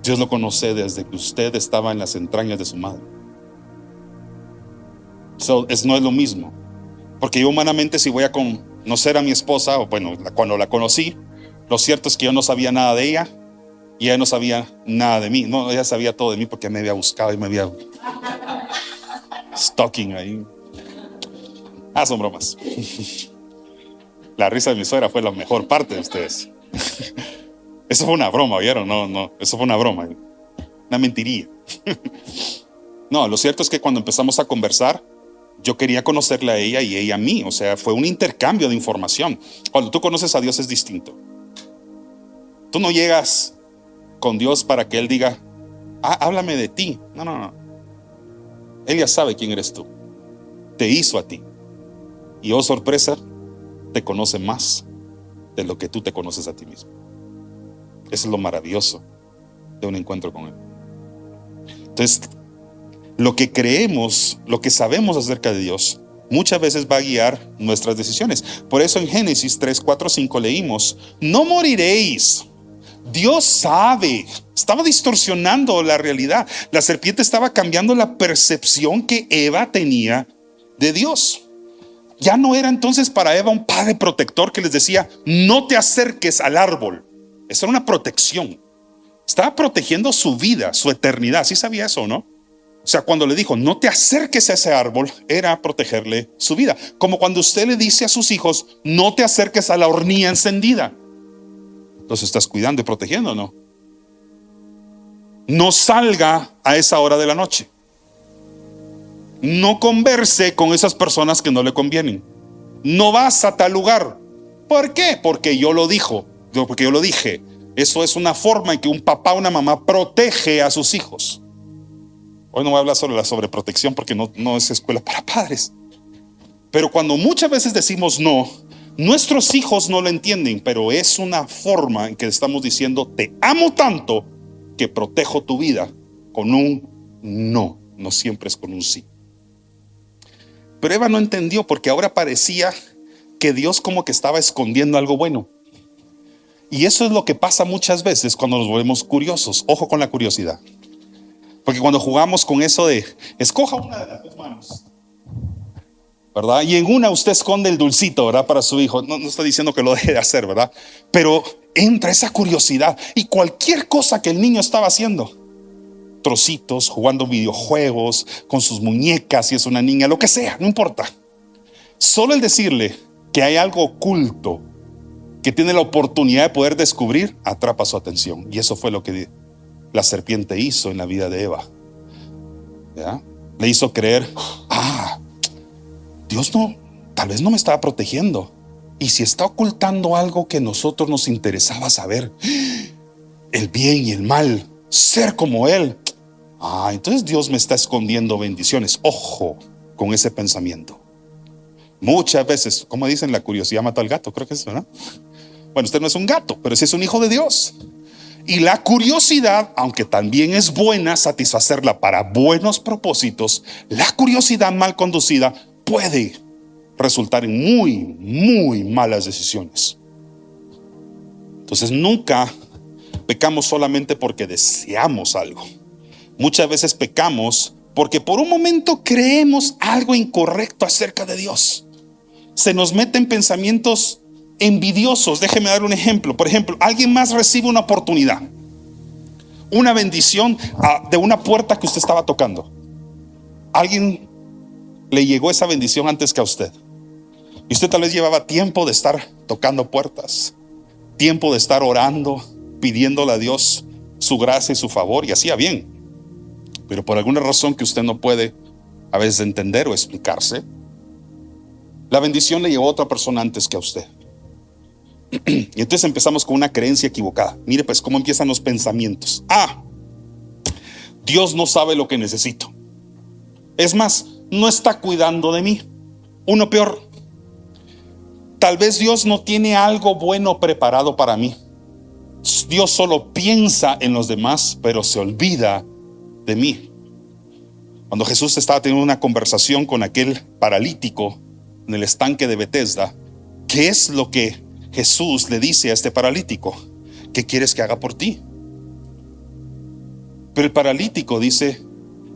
Speaker 2: Dios lo conoce desde que usted estaba en las entrañas de su madre. No es lo mismo. Porque yo humanamente, si voy a conocer a mi esposa, o bueno, cuando la conocí, lo cierto es que yo no sabía nada de ella. Y ella no sabía nada de mí. No, ella sabía todo de mí porque me había buscado y me había stalking ahí. Son bromas. La risa de mi suegra fue la mejor parte de ustedes. Eso fue una broma, ¿vieron? No, eso fue una broma. Una mentiría. No, lo cierto es que cuando empezamos a conversar, yo quería conocerla a ella y ella a mí. O sea, fue un intercambio de información. Cuando tú conoces a Dios es distinto. Tú no llegas con Dios para que Él diga, háblame de ti. No. Él ya sabe quién eres tú. Te hizo a ti. Y oh sorpresa, te conoce más de lo que tú te conoces a ti mismo. Eso es lo maravilloso de un encuentro con Él. Entonces, lo que creemos, lo que sabemos acerca de Dios, muchas veces va a guiar nuestras decisiones. Por eso en Génesis 3, 4, 5 leímos: no moriréis. Dios sabe. Estaba distorsionando la realidad. La serpiente estaba cambiando la percepción que Eva tenía de Dios. Ya no era entonces para Eva un padre protector que les decía: no te acerques al árbol. Eso era una protección. Estaba protegiendo su vida, su eternidad. ¿Sí sabía eso o no? O sea, cuando le dijo no te acerques a ese árbol, era protegerle su vida. Como cuando usted le dice a sus hijos: no te acerques a la hornilla encendida. ¿Los estás cuidando y protegiendo o no? No salga a esa hora de la noche. No converse con esas personas que no le convienen. No vas a tal lugar. ¿Por qué? Porque yo lo dije. Eso es una forma en que un papá o una mamá protege a sus hijos. Hoy no voy a hablar sobre la sobreprotección porque no es escuela para padres. Pero cuando muchas veces decimos no, nuestros hijos no lo entienden, pero es una forma en que estamos diciendo: te amo tanto que protejo tu vida con un no. No siempre es con un sí. Pero Eva no entendió, porque ahora parecía que Dios como que estaba escondiendo algo bueno. Y eso es lo que pasa muchas veces cuando nos volvemos curiosos. Ojo con la curiosidad. Porque cuando jugamos con eso de escoja una de las dos manos, ¿verdad? Y en una usted esconde el dulcito, ¿verdad? Para su hijo. No estoy diciendo que lo deje de hacer, ¿verdad? Pero entra esa curiosidad. Y cualquier cosa que el niño estaba haciendo, trocitos, jugando videojuegos, con sus muñecas, si es una niña, lo que sea, no importa. Solo el decirle que hay algo oculto que tiene la oportunidad de poder descubrir, atrapa su atención. Y eso fue lo que la serpiente hizo en la vida de Eva. ¿Ya? Le hizo creer: Dios tal vez no me estaba protegiendo. Y si está ocultando algo que a nosotros nos interesaba saber, el bien y el mal, ser como Él, entonces Dios me está escondiendo bendiciones. Ojo con ese pensamiento. Muchas veces, como dicen, la curiosidad mata al gato, creo que es, ¿verdad? Bueno, usted no es un gato, pero sí es un hijo de Dios. Y la curiosidad, aunque también es buena satisfacerla para buenos propósitos, la curiosidad mal conducida puede resultar en muy, muy malas decisiones. Entonces nunca pecamos solamente porque deseamos algo. Muchas veces pecamos porque por un momento creemos algo incorrecto acerca de Dios. Se nos meten pensamientos envidiosos. Déjeme dar un ejemplo. Por ejemplo, alguien más recibe una oportunidad, una bendición de una puerta que usted estaba tocando. Alguien le llegó esa bendición antes que a usted. Y usted tal vez llevaba tiempo de estar tocando puertas, tiempo de estar orando, pidiéndole a Dios su gracia y su favor, y hacía bien. Pero por alguna razón que usted no puede a veces entender o explicarse, la bendición le llegó a otra persona antes que a usted. Y entonces empezamos con una creencia equivocada. Mire pues cómo empiezan los pensamientos. Dios no sabe lo que necesito. Es más, no está cuidando de mí. Uno peor, tal vez Dios no tiene algo bueno preparado para mí. Dios solo piensa en los demás, pero se olvida de mí. Cuando Jesús estaba teniendo una conversación con aquel paralítico en el estanque de Betesda, ¿qué es lo que Jesús le dice a este paralítico? ¿Qué quieres que haga por ti? Pero el paralítico dice: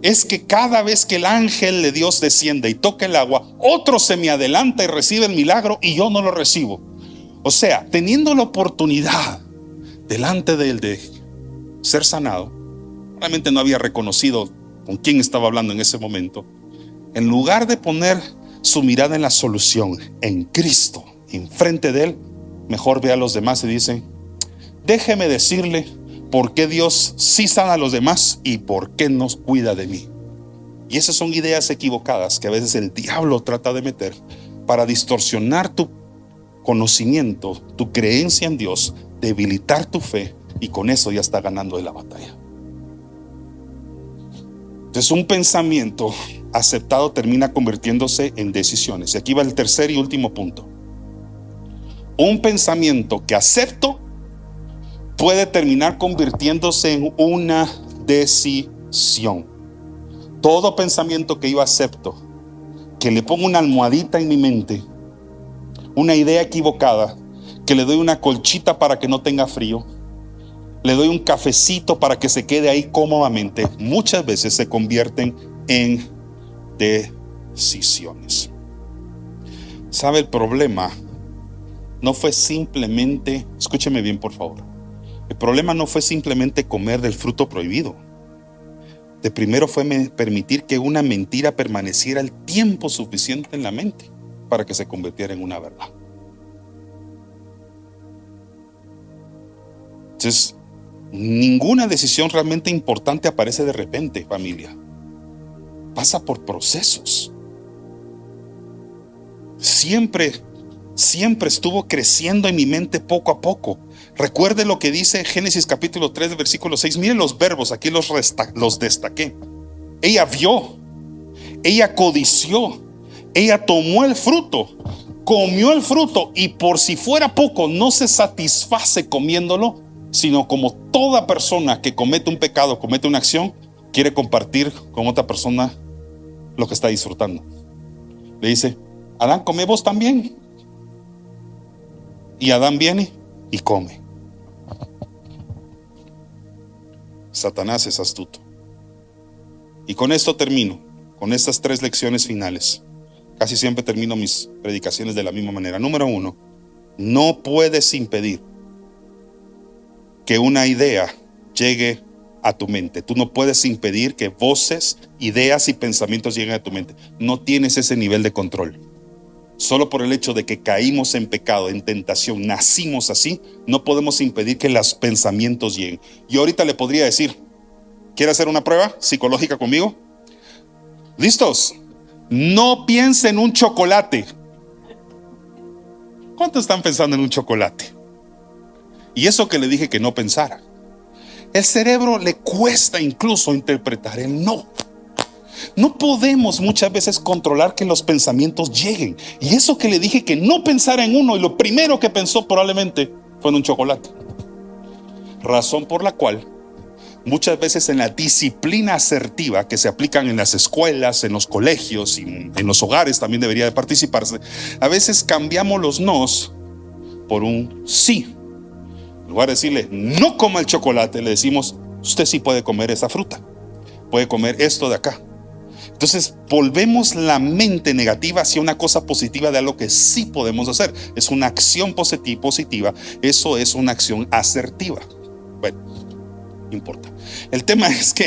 Speaker 2: es que cada vez que el ángel de Dios desciende y toca el agua, otro se me adelanta y recibe el milagro y yo no lo recibo. O sea, teniendo la oportunidad delante de él de ser sanado, realmente no había reconocido con quién estaba hablando en ese momento. En lugar de poner su mirada en la solución, en Cristo, enfrente de él, mejor ve a los demás y dice: déjeme decirle por qué Dios sí sana a los demás y por qué nos cuida de mí. Y esas son ideas equivocadas que a veces el diablo trata de meter para distorsionar tu conocimiento, tu creencia en Dios, debilitar tu fe, y con eso ya está ganando de la batalla. Entonces un pensamiento aceptado termina convirtiéndose en decisiones. Y aquí va el tercer y último punto. Un pensamiento que acepto puede terminar convirtiéndose en una decisión. Todo pensamiento que yo acepto, que le pongo una almohadita en mi mente, una idea equivocada, que le doy una colchita para que no tenga frío, le doy un cafecito para que se quede ahí cómodamente, muchas veces se convierten en decisiones. ¿Sabe? El problema no fue simplemente, escúcheme bien por favor, el problema no fue simplemente comer del fruto prohibido. De primero fue permitir que una mentira permaneciera el tiempo suficiente en la mente para que se convirtiera en una verdad. Entonces, ninguna decisión realmente importante aparece de repente, familia. Pasa por procesos. Siempre estuvo creciendo en mi mente poco a poco. Recuerde lo que dice Génesis capítulo 3, versículo 6. Miren los verbos, aquí los destaqué. Ella vio, ella codició, ella tomó el fruto, comió el fruto y por si fuera poco, no se satisface comiéndolo, sino como toda persona que comete un pecado, comete una acción, quiere compartir con otra persona lo que está disfrutando. Le dice: Adán, come vos también. Y Adán viene y come. Satanás es astuto. Y con esto termino, con estas 3 lecciones finales. Casi siempre termino mis predicaciones de la misma manera. Número 1, no puedes impedir que una idea llegue a tu mente. Tú no puedes impedir que voces, ideas y pensamientos lleguen a tu mente. No tienes ese nivel de control. Solo por el hecho de que caímos en pecado, en tentación, nacimos así, no podemos impedir que los pensamientos lleguen. Yo ahorita le podría decir: ¿quiere hacer una prueba psicológica conmigo? ¿Listos? No piense en un chocolate. ¿Cuántos están pensando en un chocolate? Y eso que le dije que no pensara. El cerebro le cuesta incluso interpretar el no. No podemos muchas veces controlar que los pensamientos lleguen. Y eso que le dije que no pensara en uno, y lo primero que pensó probablemente fue en un chocolate. Razón por la cual muchas veces en la disciplina asertiva que se aplican en las escuelas, en los colegios y en los hogares también debería de participarse, a veces cambiamos los nos por un sí. En lugar de decirle no coma el chocolate, le decimos: usted sí puede comer esa fruta, puede comer esto de acá. Entonces volvemos la mente negativa hacia una cosa positiva de algo que sí podemos hacer. Es una acción positiva. Eso es una acción asertiva. Bueno, no importa. El tema es que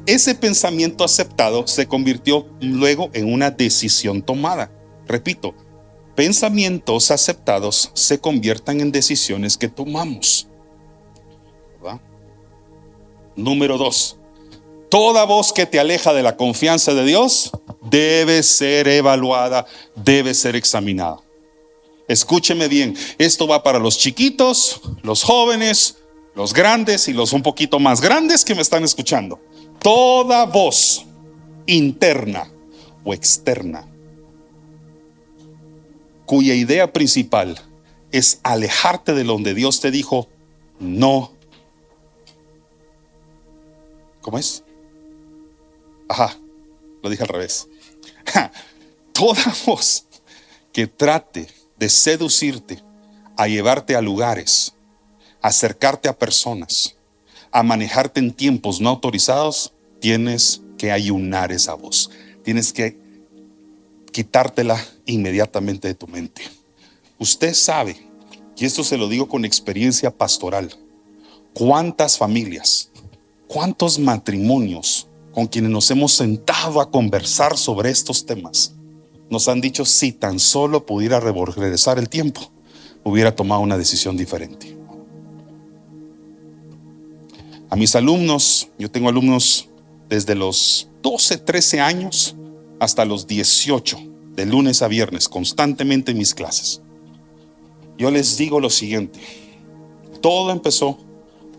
Speaker 2: ese pensamiento aceptado se convirtió luego en una decisión tomada. Repito, pensamientos aceptados se conviertan en decisiones que tomamos, ¿verdad? Número 2. Toda voz que te aleja de la confianza de Dios debe ser evaluada, debe ser examinada. Escúcheme bien, esto va para los chiquitos, los jóvenes, los grandes y los un poquito más grandes que me están escuchando. Toda voz interna o externa cuya idea principal es alejarte de donde Dios te dijo no. ¿Cómo es? Ajá, lo dije al revés. Toda voz que trate de seducirte, a llevarte a lugares, a acercarte a personas, a manejarte en tiempos no autorizados, tienes que ayunar esa voz. Tienes que quitártela inmediatamente de tu mente. Usted sabe, y esto se lo digo con experiencia pastoral, cuántas familias, cuántos matrimonios con quienes nos hemos sentado a conversar sobre estos temas nos han dicho: si tan solo pudiera regresar el tiempo, hubiera tomado una decisión diferente. A mis alumnos, yo tengo alumnos desde los 12, 13 años hasta los 18, de lunes a viernes, constantemente en mis clases. Yo les digo lo siguiente: todo empezó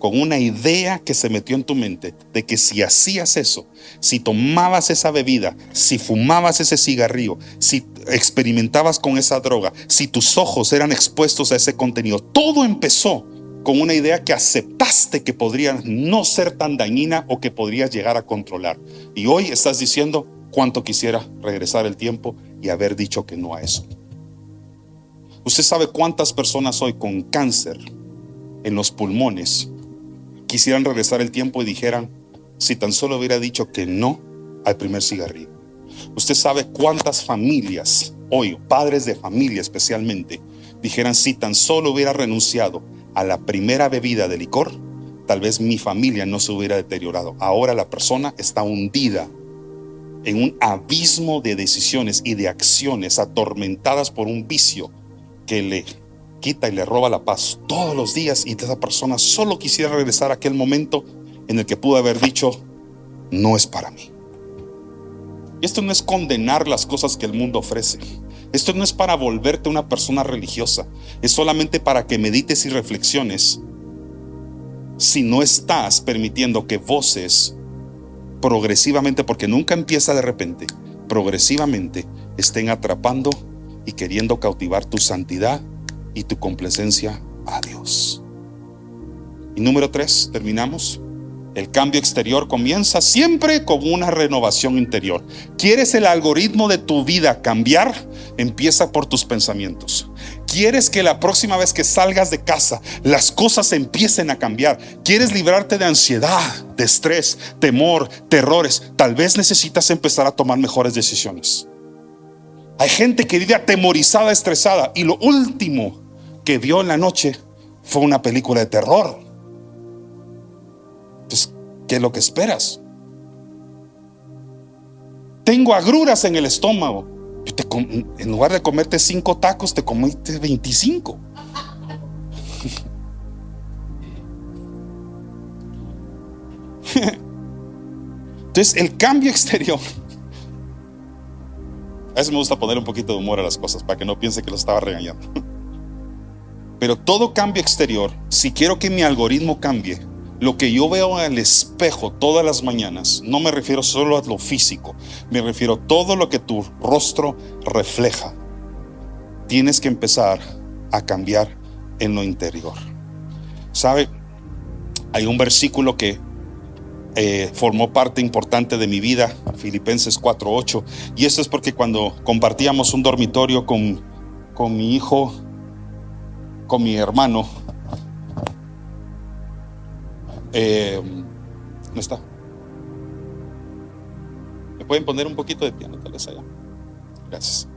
Speaker 2: con una idea que se metió en tu mente de que si hacías eso, si tomabas esa bebida, si fumabas ese cigarrillo, si experimentabas con esa droga, si tus ojos eran expuestos a ese contenido, todo empezó con una idea que aceptaste que podría no ser tan dañina o que podrías llegar a controlar. Y hoy estás diciendo cuánto quisiera regresar el tiempo y haber dicho que no a eso. Usted sabe cuántas personas hoy con cáncer en los pulmones quisieran regresar el tiempo y dijeran, si tan solo hubiera dicho que no al primer cigarrillo. Usted sabe cuántas familias hoy, padres de familia especialmente, dijeran, si tan solo hubiera renunciado a la primera bebida de licor, tal vez mi familia no se hubiera deteriorado. Ahora la persona está hundida en un abismo de decisiones y de acciones atormentadas por un vicio que le quita y le roba la paz todos los días, y esa persona solo quisiera regresar a aquel momento en el que pudo haber dicho, no es para mí. Y esto no es condenar las cosas que el mundo ofrece. Esto no es para volverte una persona religiosa. Es solamente para que medites y reflexiones si no estás permitiendo que voces progresivamente, porque nunca empieza de repente, progresivamente estén atrapando y queriendo cautivar tu santidad y tu complacencia a Dios. Y número 3, terminamos. El cambio exterior comienza siempre con una renovación interior. ¿Quieres el algoritmo de tu vida cambiar? Empieza por tus pensamientos. ¿Quieres que la próxima vez que salgas de casa las cosas empiecen a cambiar? ¿Quieres librarte de ansiedad, de estrés, temor, terrores? Tal vez necesitas empezar a tomar mejores decisiones. Hay gente que vive atemorizada, estresada, y lo último que vio en la noche fue una película de terror. Entonces, ¿qué es lo que esperas? Tengo agruras en el estómago. En lugar de comerte 5 tacos, te comiste 25. Entonces, el cambio exterior. A veces me gusta poner un poquito de humor a las cosas para que no piense que lo estaba regañando. Pero todo cambio exterior, si quiero que mi algoritmo cambie, lo que yo veo en el espejo todas las mañanas, no me refiero solo a lo físico, me refiero a todo lo que tu rostro refleja. Tienes que empezar a cambiar en lo interior. ¿Sabe? Hay un versículo que formó parte importante de mi vida, Filipenses 4:8, y esto es porque cuando compartíamos un dormitorio con mi hijo, con mi hermano, ¿no está? ¿Me pueden poner un poquito de piano tal vez allá? Gracias.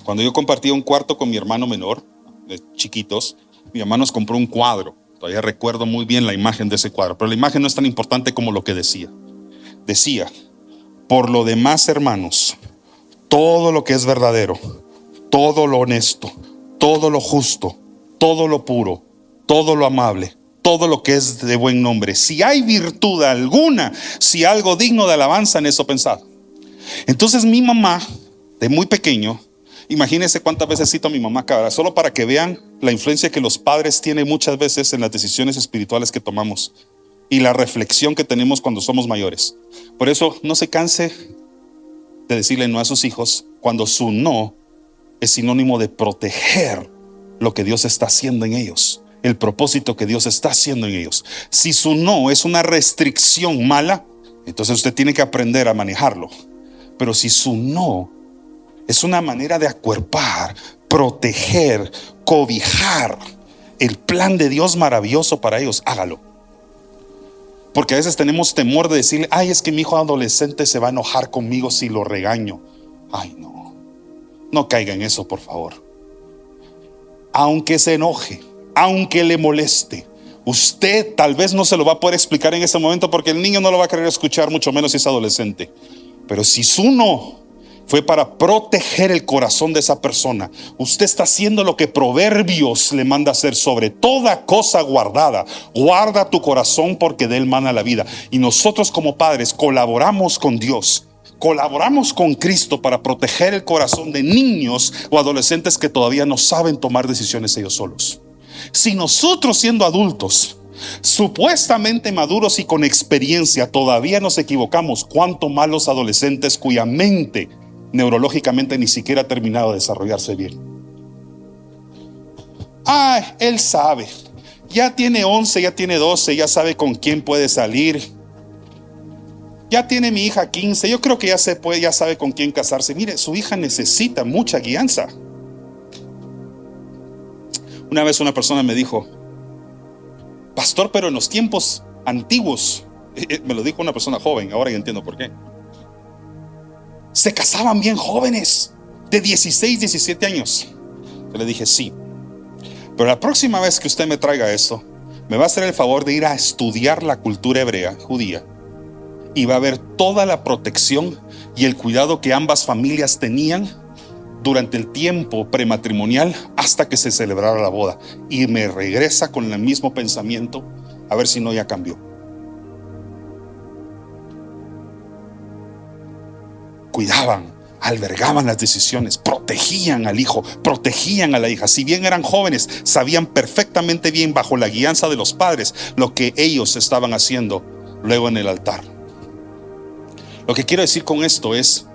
Speaker 2: Cuando yo compartía un cuarto con mi hermano menor, de chiquitos, mi hermano nos compró un cuadro. Todavía recuerdo muy bien la imagen de ese cuadro, pero la imagen no es tan importante como lo que decía. Decía, por lo demás, hermanos, todo lo que es verdadero, todo lo honesto, todo lo justo, todo lo puro, todo lo amable, todo lo que es de buen nombre, si hay virtud alguna, si algo digno de alabanza, en eso pensad. Entonces mi mamá, de muy pequeño, imagínense cuántas veces cito a mi mamá cada, solo para que vean la influencia que los padres tienen muchas veces en las decisiones espirituales que tomamos y la reflexión que tenemos cuando somos mayores. Por eso no se canse de decirle no a sus hijos cuando su no es sinónimo de proteger lo que Dios está haciendo en ellos, el propósito que Dios está haciendo en ellos. Si su no es una restricción mala, entonces usted tiene que aprender a manejarlo. Pero si su no es una manera de acuerpar, proteger, cobijar el plan de Dios maravilloso para ellos, hágalo. Porque a veces tenemos temor de decirle, ay, es que mi hijo adolescente se va a enojar conmigo si lo regaño. Ay, no caiga en eso, por favor. Aunque se enoje, aunque le moleste, usted tal vez no se lo va a poder explicar en ese momento porque el niño no lo va a querer escuchar, mucho menos si es adolescente. Pero si su no fue para proteger el corazón de esa persona, usted está haciendo lo que Proverbios le manda hacer: sobre toda cosa guardada, guarda tu corazón porque de él mana la vida. Y nosotros como padres colaboramos con Dios, colaboramos con Cristo para proteger el corazón de niños o adolescentes que todavía no saben tomar decisiones ellos solos. Si nosotros, siendo adultos, supuestamente maduros y con experiencia, todavía nos equivocamos, ¿cuánto más los adolescentes cuya mente neurológicamente ni siquiera ha terminado de desarrollarse bien? Él sabe, ya tiene 11, ya tiene 12, ya sabe con quién puede salir. Ya tiene mi hija 15, yo creo que ya sabe con quién casarse. Mire, su hija necesita mucha guianza. Una vez una persona me dijo: pastor, pero en los tiempos antiguos, me lo dijo una persona joven, ahora ya entiendo por qué, se casaban bien jóvenes, de 16, 17 años. Yo le dije: sí, pero la próxima vez que usted me traiga esto, me va a hacer el favor de ir a estudiar la cultura hebrea, judía, y va a ver toda la protección y el cuidado que ambas familias tenían durante el tiempo prematrimonial hasta que se celebrara la boda. Y me regresa con el mismo pensamiento, a ver si no ya cambió. Cuidaban, albergaban las decisiones, protegían al hijo, protegían a la hija. Si bien eran jóvenes, sabían perfectamente bien, bajo la guianza de los padres, lo que ellos estaban haciendo luego en el altar. Lo que quiero decir con esto es,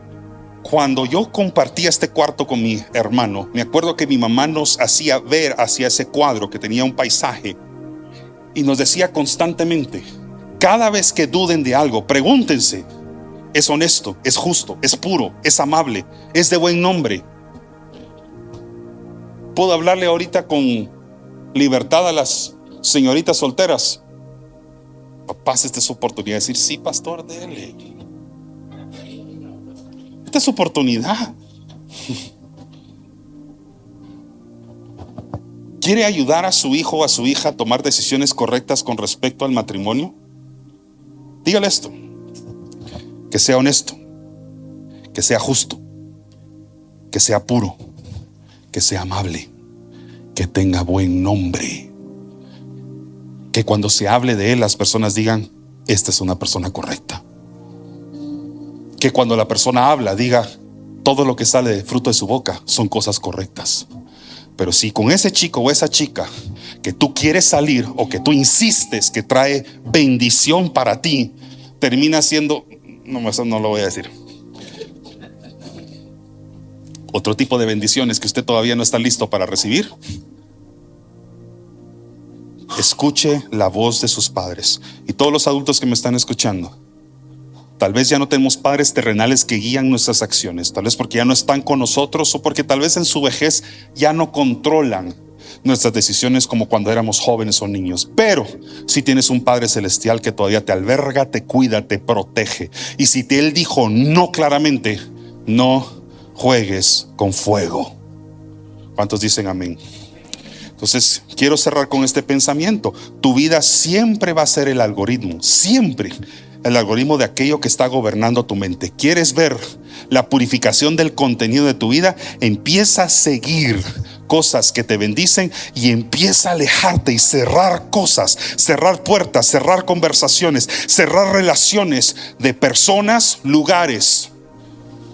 Speaker 2: cuando yo compartía este cuarto con mi hermano, me acuerdo que mi mamá nos hacía ver hacia ese cuadro que tenía un paisaje y nos decía constantemente: cada vez que duden de algo, pregúntense, ¿es honesto? ¿Es justo? ¿Es puro? ¿Es amable? ¿Es de buen nombre? ¿Puedo hablarle ahorita con libertad a las señoritas solteras? Papás, esta es su oportunidad de decir: sí, pastor, dele. Esta es su oportunidad. ¿Quiere ayudar a su hijo o a su hija a tomar decisiones correctas con respecto al matrimonio? Dígale esto: que sea honesto, que sea justo, que sea puro, que sea amable, que tenga buen nombre, que cuando se hable de él las personas digan: esta es una persona correcta. Que cuando la persona habla diga: todo lo que sale de fruto de su boca son cosas correctas. Pero si con ese chico o esa chica que tú quieres salir, o que tú insistes que trae bendición para ti, termina siendo, no, eso no lo voy a decir, otro tipo de bendiciones que usted todavía no está listo para recibir, escuche la voz de sus padres. Y todos los adultos que me están escuchando, tal vez ya no tenemos padres terrenales que guían nuestras acciones, tal vez porque ya no están con nosotros, o porque tal vez en su vejez ya no controlan nuestras decisiones como cuando éramos jóvenes o niños. Pero si tienes un Padre Celestial que todavía te alberga, te cuida, te protege, y si Él dijo no claramente: no juegues con fuego. ¿Cuántos dicen amén? Entonces quiero cerrar con este pensamiento: tu vida siempre va a ser el algoritmo, siempre el algoritmo de aquello que está gobernando tu mente. ¿Quieres ver la purificación del contenido de tu vida? Empieza a seguir cosas que te bendicen y empieza a alejarte y cerrar cosas, cerrar puertas, cerrar conversaciones, cerrar relaciones de personas, lugares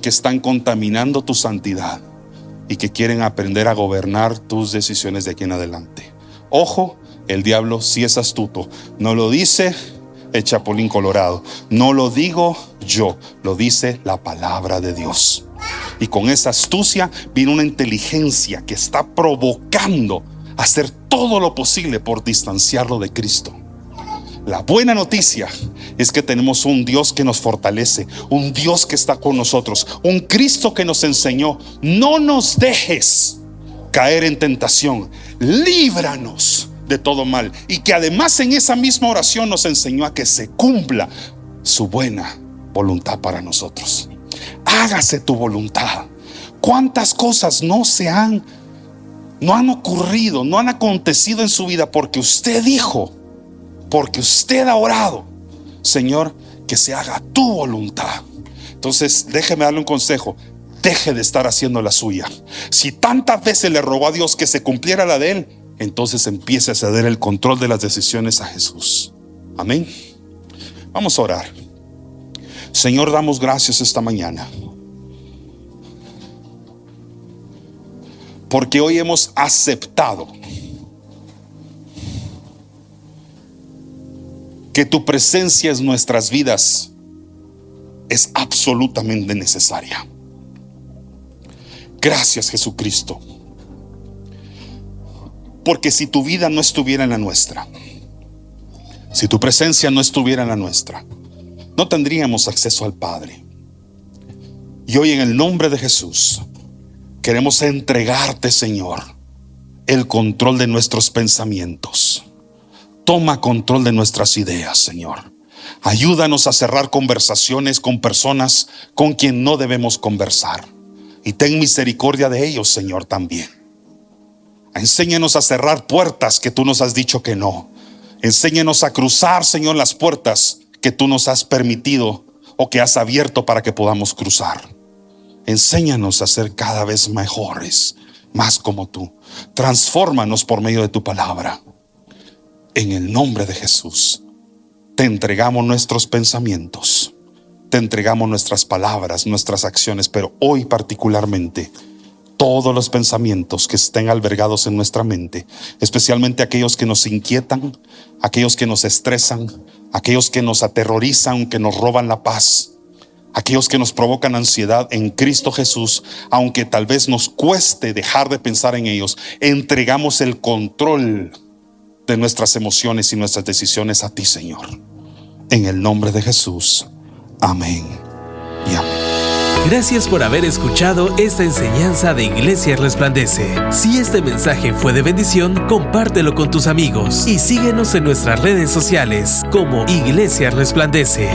Speaker 2: que están contaminando tu santidad y que quieren aprender a gobernar tus decisiones de aquí en adelante. Ojo, el diablo sí es astuto. No lo dice el Chapulín Colorado, no lo digo yo, lo dice la palabra de Dios. Y con esa astucia viene una inteligencia que está provocando hacer todo lo posible por distanciarlo de Cristo. La buena noticia es que tenemos un Dios que nos fortalece, un Dios que está con nosotros, un Cristo que nos enseñó: no nos dejes caer en tentación, líbranos de todo mal. Y que además en esa misma oración nos enseñó a que se cumpla su buena voluntad para nosotros. Hágase tu voluntad. ¿Cuántas cosas no han ocurrido, no han acontecido en su vida porque usted dijo, porque usted ha orado: Señor, que se haga tu voluntad? Entonces déjeme darle un consejo: deje de estar haciendo la suya. Si tantas veces le rogó a Dios que se cumpliera la de Él, entonces empiece a ceder el control de las decisiones a Jesús. Amén. Vamos a orar. Señor, damos gracias esta mañana porque hoy hemos aceptado que tu presencia en nuestras vidas es absolutamente necesaria. Gracias, Jesucristo. Porque si tu vida no estuviera en la nuestra, si tu presencia no estuviera en la nuestra, no tendríamos acceso al Padre. Y hoy, en el nombre de Jesús, queremos entregarte, Señor, el control de nuestros pensamientos. Toma control de nuestras ideas, Señor. Ayúdanos a cerrar conversaciones con personas con quien no debemos conversar. Y ten misericordia de ellos, Señor, también. Enséñanos a cerrar puertas que tú nos has dicho que no. Enséñanos a cruzar, Señor, las puertas que tú nos has permitido o que has abierto para que podamos cruzar. Enséñanos a ser cada vez mejores, más como tú. Transfórmanos por medio de tu palabra. En el nombre de Jesús, te entregamos nuestros pensamientos, te entregamos nuestras palabras, nuestras acciones, pero hoy particularmente todos los pensamientos que estén albergados en nuestra mente, especialmente aquellos que nos inquietan, aquellos que nos estresan, aquellos que nos aterrorizan, que nos roban la paz, aquellos que nos provocan ansiedad, en Cristo Jesús, aunque tal vez nos cueste dejar de pensar en ellos, entregamos el control de nuestras emociones y nuestras decisiones a ti, Señor. En el nombre de Jesús. Amén y amén.
Speaker 1: Gracias por haber escuchado esta enseñanza de Iglesia Resplandece. Si este mensaje fue de bendición, compártelo con tus amigos y síguenos en nuestras redes sociales como Iglesia Resplandece.